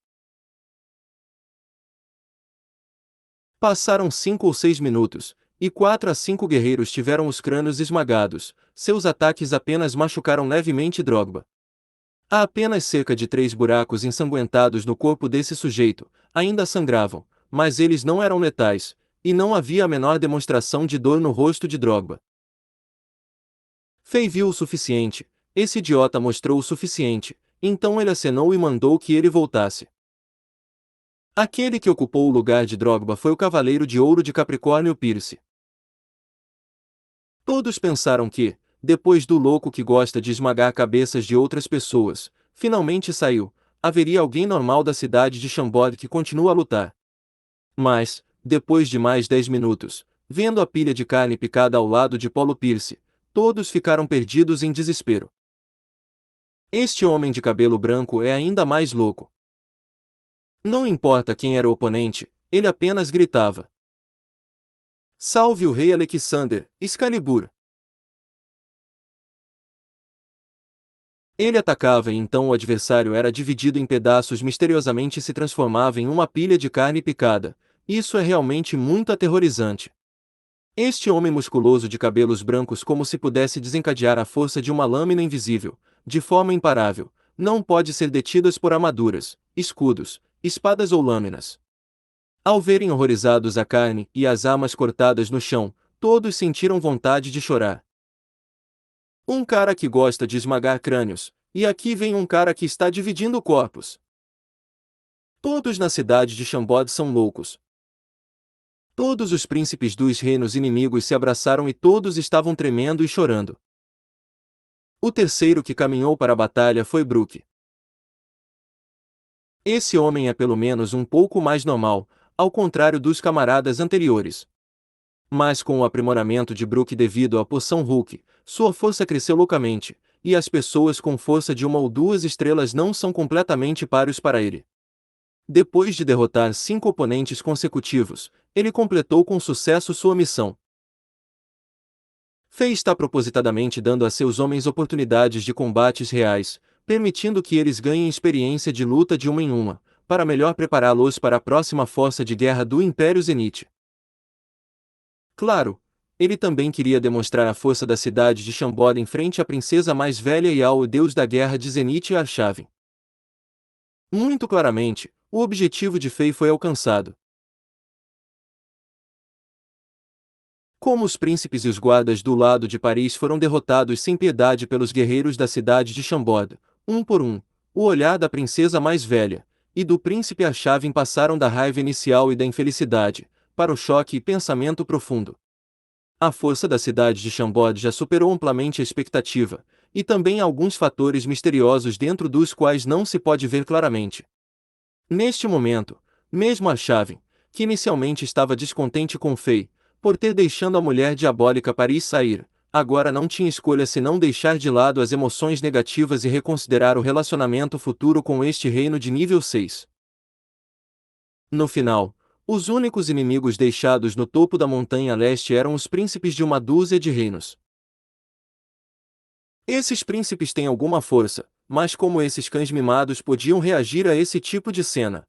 Passaram 5 ou 6 minutos, e 4 a 5 guerreiros tiveram os crânios esmagados. Seus ataques apenas machucaram levemente Drogba. Há apenas cerca de 3 buracos ensanguentados no corpo desse sujeito, ainda sangravam, mas eles não eram letais, e não havia a menor demonstração de dor no rosto de Drogba. Fei viu o suficiente, esse idiota mostrou o suficiente, então ele acenou e mandou que ele voltasse. Aquele que ocupou o lugar de Drogba foi o Cavaleiro de Ouro de Capricórnio Pierce. Todos pensaram que, depois do louco que gosta de esmagar cabeças de outras pessoas, finalmente saiu, haveria alguém normal da cidade de Chambord que continua a lutar. Mas, depois de mais 10 minutos, vendo a pilha de carne picada ao lado de Paulo Pierce, todos ficaram perdidos em desespero. Este homem de cabelo branco é ainda mais louco. Não importa quem era o oponente, ele apenas gritava: "Salve o rei Alexander, Excalibur!" Ele atacava e então o adversário era dividido em pedaços, misteriosamente se transformava em uma pilha de carne picada. Isso é realmente muito aterrorizante. Este homem musculoso de cabelos brancos, como se pudesse desencadear a força de uma lâmina invisível, de forma imparável, não pode ser detidas por armaduras, escudos, espadas ou lâminas. Ao verem horrorizados a carne e as armas cortadas no chão, todos sentiram vontade de chorar. Um cara que gosta de esmagar crânios, e aqui vem um cara que está dividindo corpos. Todos na cidade de Chambord são loucos. Todos os príncipes dos reinos inimigos se abraçaram e todos estavam tremendo e chorando. O terceiro que caminhou para a batalha foi Brook. Esse homem é pelo menos um pouco mais normal, ao contrário dos camaradas anteriores. Mas com o aprimoramento de Brook devido à poção Hulk, sua força cresceu loucamente, e as pessoas com força de 1 ou 2 estrelas não são completamente páreos para ele. Depois de derrotar 5 oponentes consecutivos, ele completou com sucesso sua missão. Fei está propositadamente dando a seus homens oportunidades de combates reais, permitindo que eles ganhem experiência de luta de uma em uma, para melhor prepará-los para a próxima força de guerra do Império Zenith. Claro, ele também queria demonstrar a força da cidade de Shambod em frente à princesa mais velha e ao deus da guerra de Zenith e Arshavin. Muito claramente, o objetivo de Fei foi alcançado. Como os príncipes e os guardas do lado de Paris foram derrotados sem piedade pelos guerreiros da cidade de Shambod, um por um, o olhar da princesa mais velha e do príncipe Arshavin passaram da raiva inicial e da infelicidade, para o choque e pensamento profundo. A força da cidade de Shambod já superou amplamente a expectativa, e também há alguns fatores misteriosos dentro dos quais não se pode ver claramente. Neste momento, mesmo Arshavin, que inicialmente estava descontente com Fei, por ter deixado a mulher diabólica Paris sair, agora não tinha escolha senão deixar de lado as emoções negativas e reconsiderar o relacionamento futuro com este reino de nível 6. No final, os únicos inimigos deixados no topo da montanha leste eram os príncipes de 1 dúzia de reinos. Esses príncipes têm alguma força, mas como esses cães mimados podiam reagir a esse tipo de cena?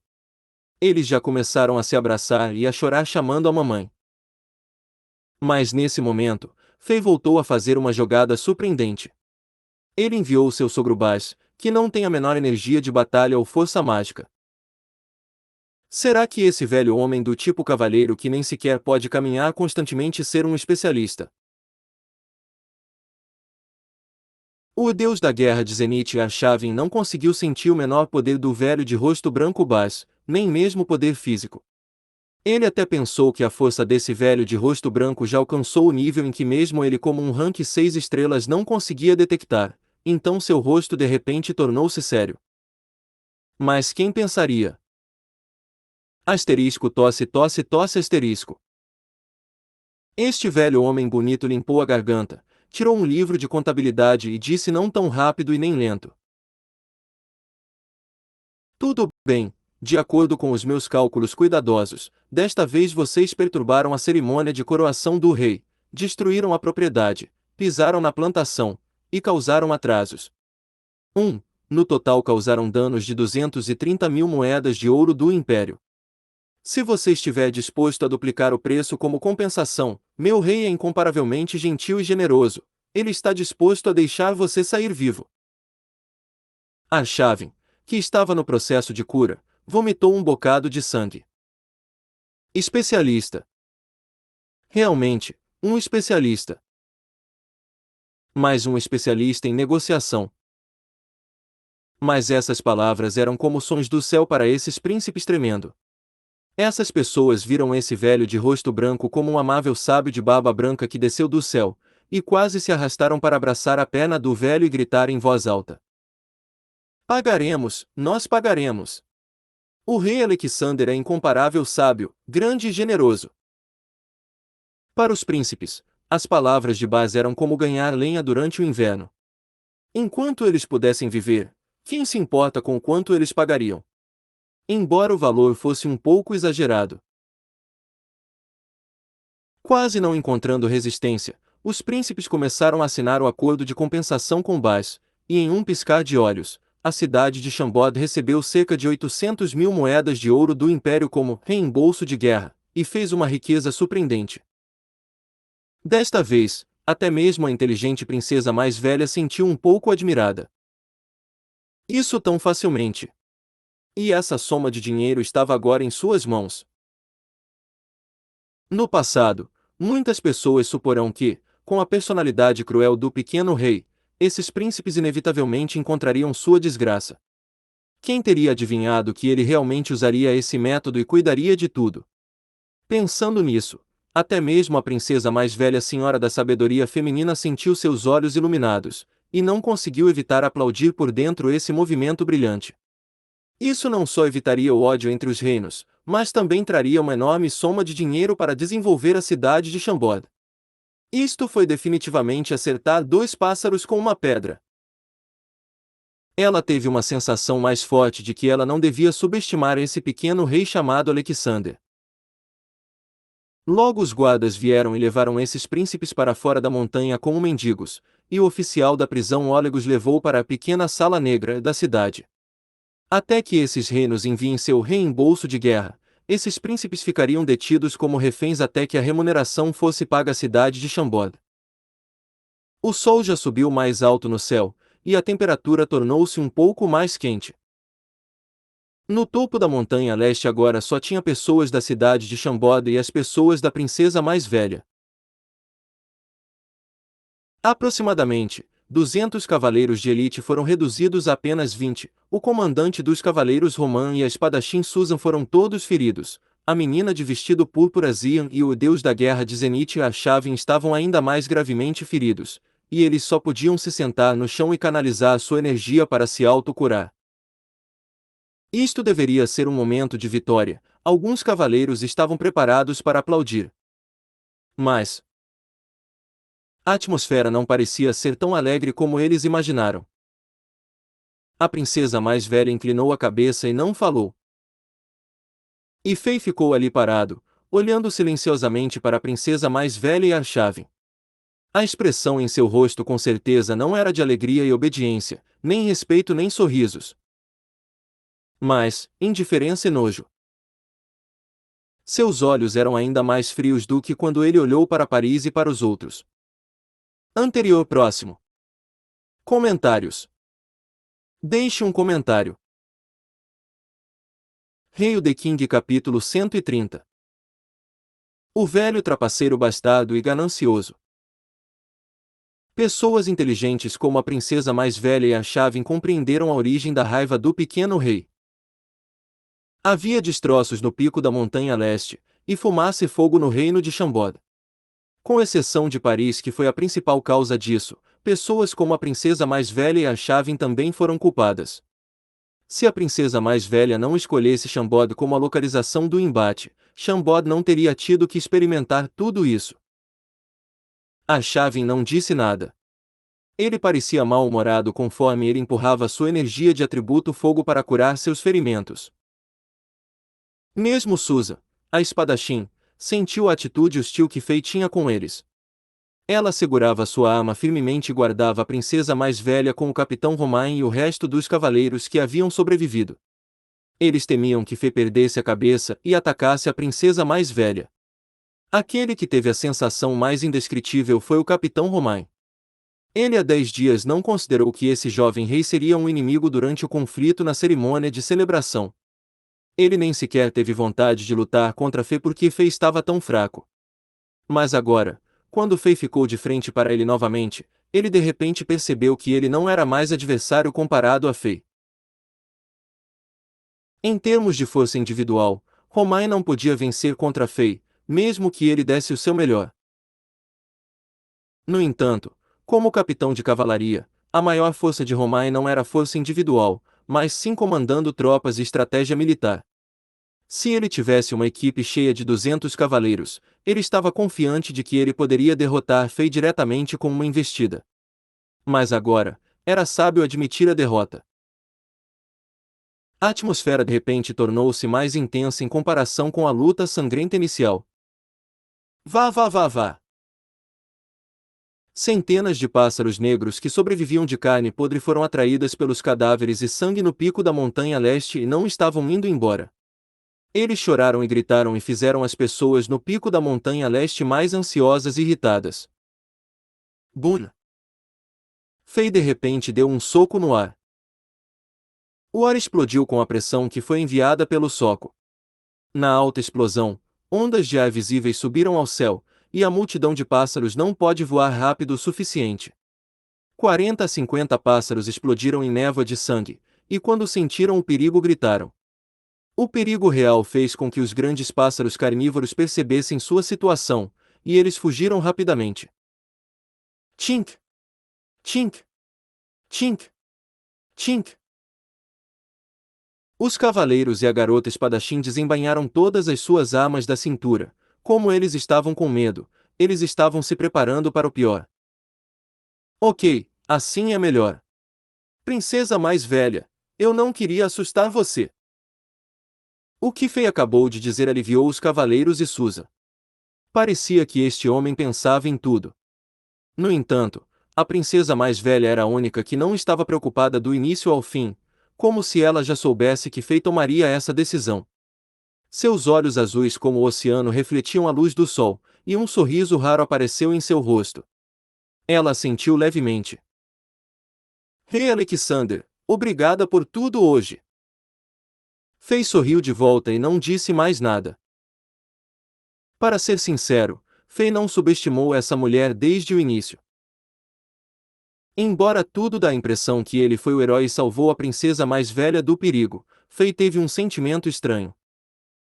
Eles já começaram a se abraçar e a chorar chamando a mamãe. Mas nesse momento, Fei voltou a fazer uma jogada surpreendente. Ele enviou seu sogro Baz, que não tem a menor energia de batalha ou força mágica. Será que esse velho homem do tipo cavaleiro que nem sequer pode caminhar constantemente ser um especialista? O deus da guerra de Zenith Arshavin não conseguiu sentir o menor poder do velho de rosto branco Baz, nem mesmo poder físico. Ele até pensou que a força desse velho de rosto branco já alcançou o nível em que mesmo ele como um rank 6 estrelas não conseguia detectar, então seu rosto de repente tornou-se sério. Mas quem pensaria? Asterisco tosse tosse tosse asterisco. Este velho homem bonito limpou a garganta, tirou um livro de contabilidade e disse não tão rápido e nem lento. Tudo bem, de acordo com os meus cálculos cuidadosos, desta vez vocês perturbaram a cerimônia de coroação do rei, destruíram a propriedade, pisaram na plantação, e causaram atrasos. No total causaram danos de 230 mil moedas de ouro do Império. Se você estiver disposto a duplicar o preço como compensação, meu rei é incomparavelmente gentil e generoso, ele está disposto a deixar você sair vivo. Arshavin, que estava no processo de cura, vomitou um bocado de sangue. Especialista. Realmente, um especialista. Mais um especialista em negociação. Mas essas palavras eram como sons do céu para esses príncipes tremendo. Essas pessoas viram esse velho de rosto branco como um amável sábio de barba branca que desceu do céu, e quase se arrastaram para abraçar a perna do velho e gritar em voz alta. Pagaremos, nós pagaremos. O rei Alexander é incomparável sábio, grande e generoso. Para os príncipes, as palavras de Baz eram como ganhar lenha durante o inverno. Enquanto eles pudessem viver, quem se importa com quanto eles pagariam? Embora o valor fosse um pouco exagerado. Quase não encontrando resistência, os príncipes começaram a assinar o acordo de compensação com Baz, e em um piscar de olhos, a cidade de Shambod recebeu cerca de 800 mil moedas de ouro do Império como reembolso de guerra, e fez uma riqueza surpreendente. Desta vez, até mesmo a inteligente princesa mais velha sentiu um pouco admirada. Isso tão facilmente. E essa soma de dinheiro estava agora em suas mãos. No passado, muitas pessoas suporão que, com a personalidade cruel do pequeno rei, esses príncipes inevitavelmente encontrariam sua desgraça. Quem teria adivinhado que ele realmente usaria esse método e cuidaria de tudo? Pensando nisso, até mesmo a princesa mais velha senhora da sabedoria feminina sentiu seus olhos iluminados, e não conseguiu evitar aplaudir por dentro esse movimento brilhante. Isso não só evitaria o ódio entre os reinos, mas também traria uma enorme soma de dinheiro para desenvolver a cidade de Chambord. Isto foi definitivamente acertar dois pássaros com uma pedra. Ela teve uma sensação mais forte de que ela não devia subestimar esse pequeno rei chamado Alexander. Logo os guardas vieram e levaram esses príncipes para fora da montanha como mendigos, e o oficial da prisão Oleg os levou para a pequena sala negra da cidade. Até que esses reinos enviem seu reembolso de guerra, esses príncipes ficariam detidos como reféns até que a remuneração fosse paga à cidade de Chambord. O sol já subiu mais alto no céu, e a temperatura tornou-se um pouco mais quente. No topo da montanha leste agora só tinha pessoas da cidade de Chambord e as pessoas da princesa mais velha. Aproximadamente 200 cavaleiros de elite foram reduzidos a apenas 20, o comandante dos cavaleiros Roman e a espadachim Susan foram todos feridos, a menina de vestido púrpura Zian e o deus da guerra de Zenith e Arshavin estavam ainda mais gravemente feridos, e eles só podiam se sentar no chão e canalizar sua energia para se autocurar. Isto deveria ser um momento de vitória, alguns cavaleiros estavam preparados para aplaudir. Mas a atmosfera não parecia ser tão alegre como eles imaginaram. A princesa mais velha inclinou a cabeça e não falou. E Fei ficou ali parado, olhando silenciosamente para a princesa mais velha e Arshavin. A expressão em seu rosto com certeza não era de alegria e obediência, nem respeito nem sorrisos. Mas, indiferença e nojo. Seus olhos eram ainda mais frios do que quando ele olhou para Paris e para os outros. Anterior próximo. Comentários. Deixe um comentário. Rei The King capítulo 130. O velho trapaceiro bastardo e ganancioso. Pessoas inteligentes como a princesa mais velha e Arshavin compreenderam a origem da raiva do pequeno rei. Havia destroços no pico da montanha leste, e fumaça e fogo no reino de Chambord. Com exceção de Paris, que foi a principal causa disso, pessoas como a princesa mais velha e Arshavin também foram culpadas. Se a princesa mais velha não escolhesse Chambord como a localização do embate, Chambord não teria tido que experimentar tudo isso. Arshavin não disse nada. Ele parecia mal-humorado conforme ele empurrava sua energia de atributo fogo para curar seus ferimentos. Mesmo Susan, a espadachim, sentiu a atitude hostil que Fei tinha com eles. Ela segurava sua arma firmemente e guardava a princesa mais velha com o capitão Romain e o resto dos cavaleiros que haviam sobrevivido. Eles temiam que Fei perdesse a cabeça e atacasse a princesa mais velha. Aquele que teve a sensação mais indescritível foi o capitão Romain. Ele há 10 dias não considerou que esse jovem rei seria um inimigo durante o conflito na cerimônia de celebração. Ele nem sequer teve vontade de lutar contra Fei porque Fei estava tão fraco. Mas agora, quando Fei ficou de frente para ele novamente, ele de repente percebeu que ele não era mais adversário comparado a Fei. Em termos de força individual, Romain não podia vencer contra Fei, mesmo que ele desse o seu melhor. No entanto, como capitão de cavalaria, a maior força de Romain não era força individual, mas sim comandando tropas e estratégia militar. Se ele tivesse uma equipe cheia de 200 cavaleiros, ele estava confiante de que ele poderia derrotar Fei diretamente com uma investida. Mas agora, era sábio admitir a derrota. A atmosfera de repente tornou-se mais intensa em comparação com a luta sangrenta inicial. Vá, vá, vá, vá! Centenas de pássaros negros que sobreviviam de carne podre foram atraídas pelos cadáveres e sangue no pico da montanha leste e não estavam indo embora. Eles choraram e gritaram e fizeram as pessoas no pico da montanha leste mais ansiosas e irritadas. Bum! Fei de repente deu um soco no ar. O ar explodiu com a pressão que foi enviada pelo soco. Na alta explosão, ondas de ar visíveis subiram ao céu, e a multidão de pássaros não pode voar rápido o suficiente. 40 a 50 pássaros explodiram em névoa de sangue, e quando sentiram o perigo gritaram. O perigo real fez com que os grandes pássaros carnívoros percebessem sua situação, e eles fugiram rapidamente. Tchink! Tchink! Tchink! Tchink! Os cavaleiros e a garota espadachim desembainharam todas as suas armas da cintura. Como eles estavam com medo, eles estavam se preparando para o pior. Ok, assim é melhor. Princesa mais velha, eu não queria assustar você. O que Fei acabou de dizer aliviou os cavaleiros e Susa. Parecia que este homem pensava em tudo. No entanto, a princesa mais velha era a única que não estava preocupada do início ao fim, como se ela já soubesse que Fei tomaria essa decisão. Seus olhos azuis como o oceano refletiam a luz do sol, e um sorriso raro apareceu em seu rosto. Ela assentiu levemente. Rei Alexander, obrigada por tudo hoje. Fei sorriu de volta e não disse mais nada. Para ser sincero, Fei não subestimou essa mulher desde o início. Embora tudo dá a impressão que ele foi o herói e salvou a princesa mais velha do perigo, Fei teve um sentimento estranho.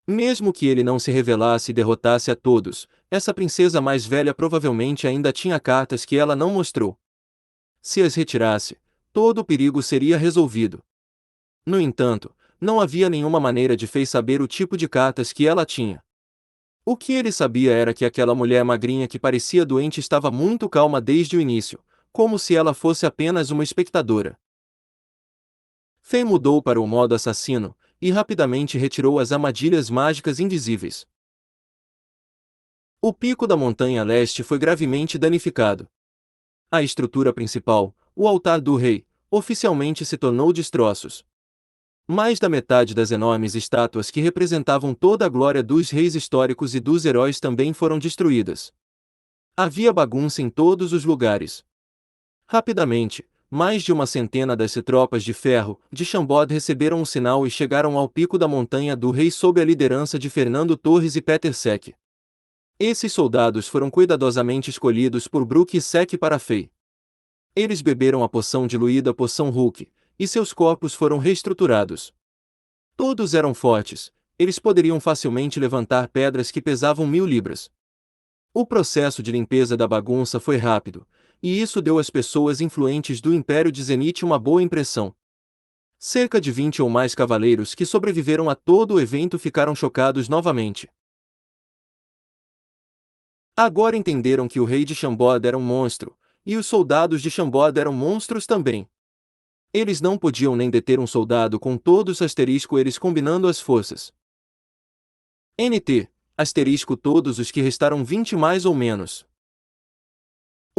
Mesmo que ele não se revelasse e derrotasse a todos, essa princesa mais velha provavelmente ainda tinha cartas que ela não mostrou. Se as retirasse, todo o perigo seria resolvido. No entanto, não havia nenhuma maneira de Fei saber o tipo de cartas que ela tinha. O que ele sabia era que aquela mulher magrinha que parecia doente estava muito calma desde o início, como se ela fosse apenas uma espectadora. Fei mudou para o modo assassino, e rapidamente retirou as armadilhas mágicas invisíveis. O pico da montanha leste foi gravemente danificado. A estrutura principal, o altar do rei, oficialmente se tornou destroços. Mais da metade das enormes estátuas que representavam toda a glória dos reis históricos e dos heróis também foram destruídas. Havia bagunça em todos os lugares. Rapidamente, mais de uma centena das tropas de ferro de Chambord receberam um sinal e chegaram ao pico da montanha do rei sob a liderança de Fernando Torres e Peter Sek. Esses soldados foram cuidadosamente escolhidos por Brook e Sek para Fei. Eles beberam a poção diluída Poção Hulk, e seus corpos foram reestruturados. Todos eram fortes, eles poderiam facilmente levantar pedras que pesavam 1000 libras. O processo de limpeza da bagunça foi rápido, e isso deu às pessoas influentes do Império de Zenith uma boa impressão. Cerca de 20 ou mais cavaleiros que sobreviveram a todo o evento ficaram chocados novamente. Agora entenderam que o rei de Chambord era um monstro, e os soldados de Chambord eram monstros também. Eles não podiam nem deter um soldado com todos asterisco eles combinando as forças. NT, asterisco todos os que restaram 20 mais ou menos.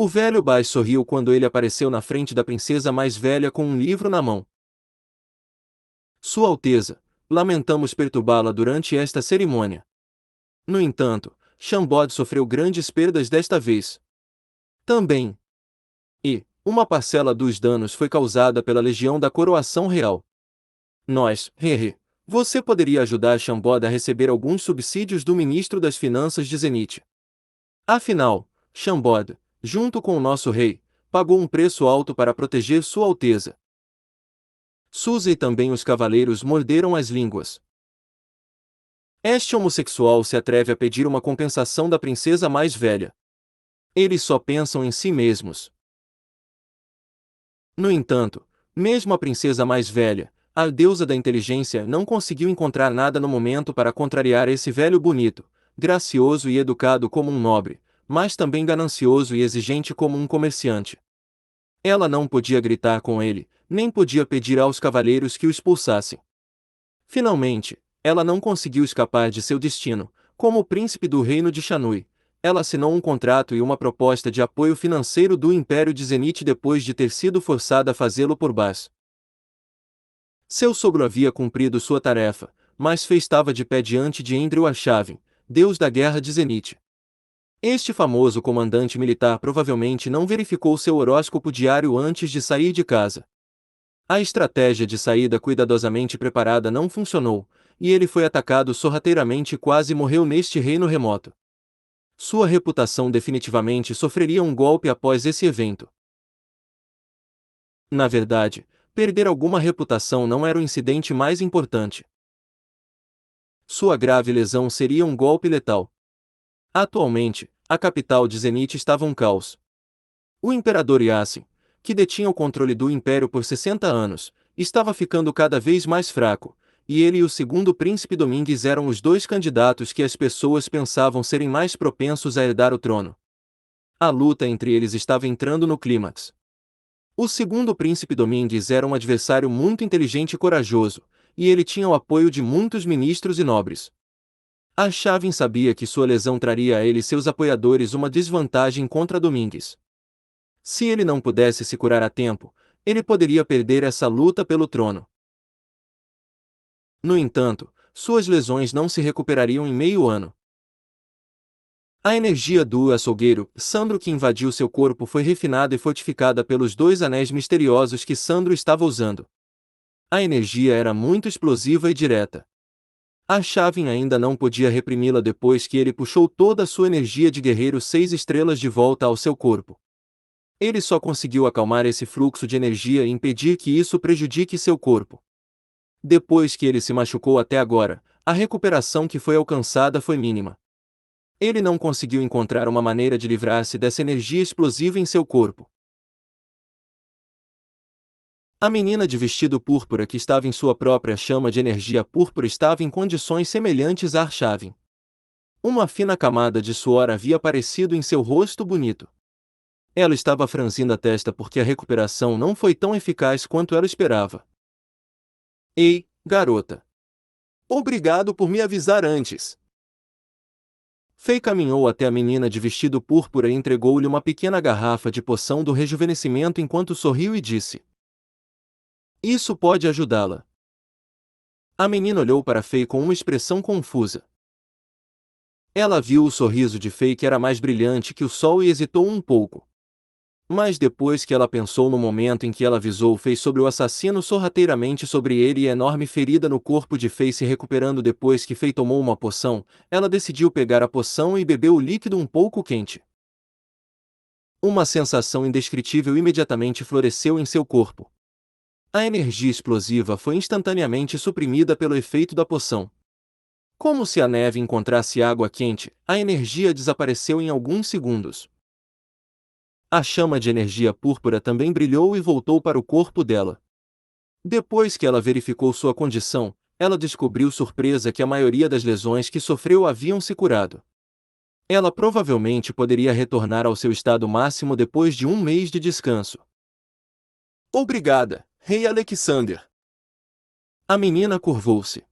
O velho Baz sorriu quando ele apareceu na frente da princesa mais velha com um livro na mão. Sua Alteza, lamentamos perturbá-la durante esta cerimônia. No entanto, Chambord sofreu grandes perdas desta vez. Também. E, uma parcela dos danos foi causada pela Legião da Coroação Real. Nós, você poderia ajudar Chambord a receber alguns subsídios do Ministro das Finanças de Zenith. Afinal, Chambord, junto com o nosso rei, pagou um preço alto para proteger Sua Alteza. Suzy e também os cavaleiros morderam as línguas. Este homossexual se atreve a pedir uma compensação da princesa mais velha. Eles só pensam em si mesmos. No entanto, mesmo a princesa mais velha, a deusa da inteligência, não conseguiu encontrar nada no momento para contrariar esse velho bonito, gracioso e educado como um nobre, mas também ganancioso e exigente como um comerciante. Ela não podia gritar com ele, nem podia pedir aos cavaleiros que o expulsassem. Finalmente, ela não conseguiu escapar de seu destino, como o príncipe do reino de Shanui. Ela assinou um contrato e uma proposta de apoio financeiro do Império de Zenith depois de ter sido forçada a fazê-lo por Baz. Seu sogro havia cumprido sua tarefa, mas Fei estava de pé diante de Andrew Arshavin, deus da guerra de Zenith. Este famoso comandante militar provavelmente não verificou seu horóscopo diário antes de sair de casa. A estratégia de saída cuidadosamente preparada não funcionou, e ele foi atacado sorrateiramente e quase morreu neste reino remoto. Sua reputação definitivamente sofreria um golpe após esse evento. Na verdade, perder alguma reputação não era o incidente mais importante. Sua grave lesão seria um golpe letal. Atualmente, a capital de Zenith estava um caos. O imperador Yasin, que detinha o controle do império por 60 anos, estava ficando cada vez mais fraco, e ele e o segundo príncipe Domingues eram os dois candidatos que as pessoas pensavam serem mais propensos a herdar o trono. A luta entre eles estava entrando no clímax. O segundo príncipe Domingues era um adversário muito inteligente e corajoso, e ele tinha o apoio de muitos ministros e nobres. Arshavin sabia que sua lesão traria a ele e seus apoiadores uma desvantagem contra Domingues. Se ele não pudesse se curar a tempo, ele poderia perder essa luta pelo trono. No entanto, suas lesões não se recuperariam em meio ano. A energia do açougueiro, Sandro que invadiu seu corpo foi refinada e fortificada pelos dois anéis misteriosos que Sandro estava usando. A energia era muito explosiva e direta. Arshavin ainda não podia reprimi-la depois que ele puxou toda a sua energia de guerreiro 6 estrelas de volta ao seu corpo. Ele só conseguiu acalmar esse fluxo de energia e impedir que isso prejudique seu corpo. Depois que ele se machucou até agora, a recuperação que foi alcançada foi mínima. Ele não conseguiu encontrar uma maneira de livrar-se dessa energia explosiva em seu corpo. A menina de vestido púrpura que estava em sua própria chama de energia púrpura estava em condições semelhantes a Arshavin. Uma fina camada de suor havia aparecido em seu rosto bonito. Ela estava franzindo a testa porque a recuperação não foi tão eficaz quanto ela esperava. Ei, garota! Obrigado por me avisar antes. Fei caminhou até a menina de vestido púrpura e entregou-lhe uma pequena garrafa de poção do rejuvenescimento enquanto sorriu e disse: Isso pode ajudá-la. A menina olhou para Fei com uma expressão confusa. Ela viu o sorriso de Fei que era mais brilhante que o sol e hesitou um pouco. Mas depois que ela pensou no momento em que ela avisou Fei sobre o assassino sorrateiramente sobre ele e a enorme ferida no corpo de Fei se recuperando depois que Fei tomou uma poção, ela decidiu pegar a poção e bebeu o líquido um pouco quente. Uma sensação indescritível imediatamente floresceu em seu corpo. A energia explosiva foi instantaneamente suprimida pelo efeito da poção. Como se a neve encontrasse água quente, a energia desapareceu em alguns segundos. A chama de energia púrpura também brilhou e voltou para o corpo dela. Depois que ela verificou sua condição, ela descobriu surpresa que a maioria das lesões que sofreu haviam se curado. Ela provavelmente poderia retornar ao seu estado máximo depois de um mês de descanso. Obrigada, Rei Alexander. A menina curvou-se.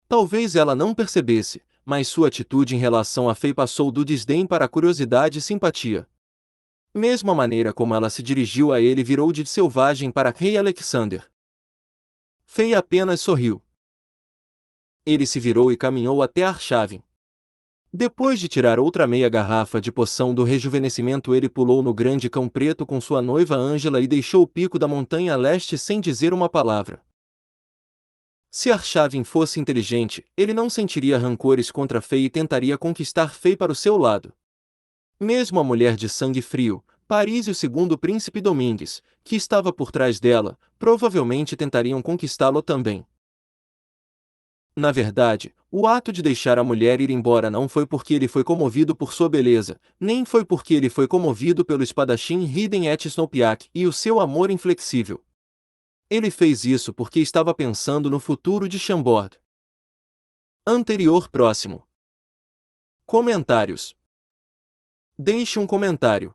Talvez ela não percebesse, mas sua atitude em relação a Fei passou do desdém para a curiosidade e simpatia. Mesmo a maneira como ela se dirigiu a ele virou de selvagem para Rei Alexander. Fei apenas sorriu. Ele se virou e caminhou até Arshavin. Depois de tirar outra meia garrafa de poção do rejuvenescimento, ele pulou no grande cão preto com sua noiva Ângela e deixou o pico da montanha a leste sem dizer uma palavra. Se Arshavin fosse inteligente, ele não sentiria rancores contra Fei e tentaria conquistar Fei para o seu lado. Mesmo a mulher de sangue frio, Paris e o segundo príncipe Domingues, que estava por trás dela, provavelmente tentariam conquistá-lo também. Na verdade, o ato de deixar a mulher ir embora não foi porque ele foi comovido por sua beleza, nem foi porque ele foi comovido pelo espadachim Hiden et Snowpiak e o seu amor inflexível. Ele fez isso porque estava pensando no futuro de Chambord. Anterior próximo. Comentários. Deixe um comentário.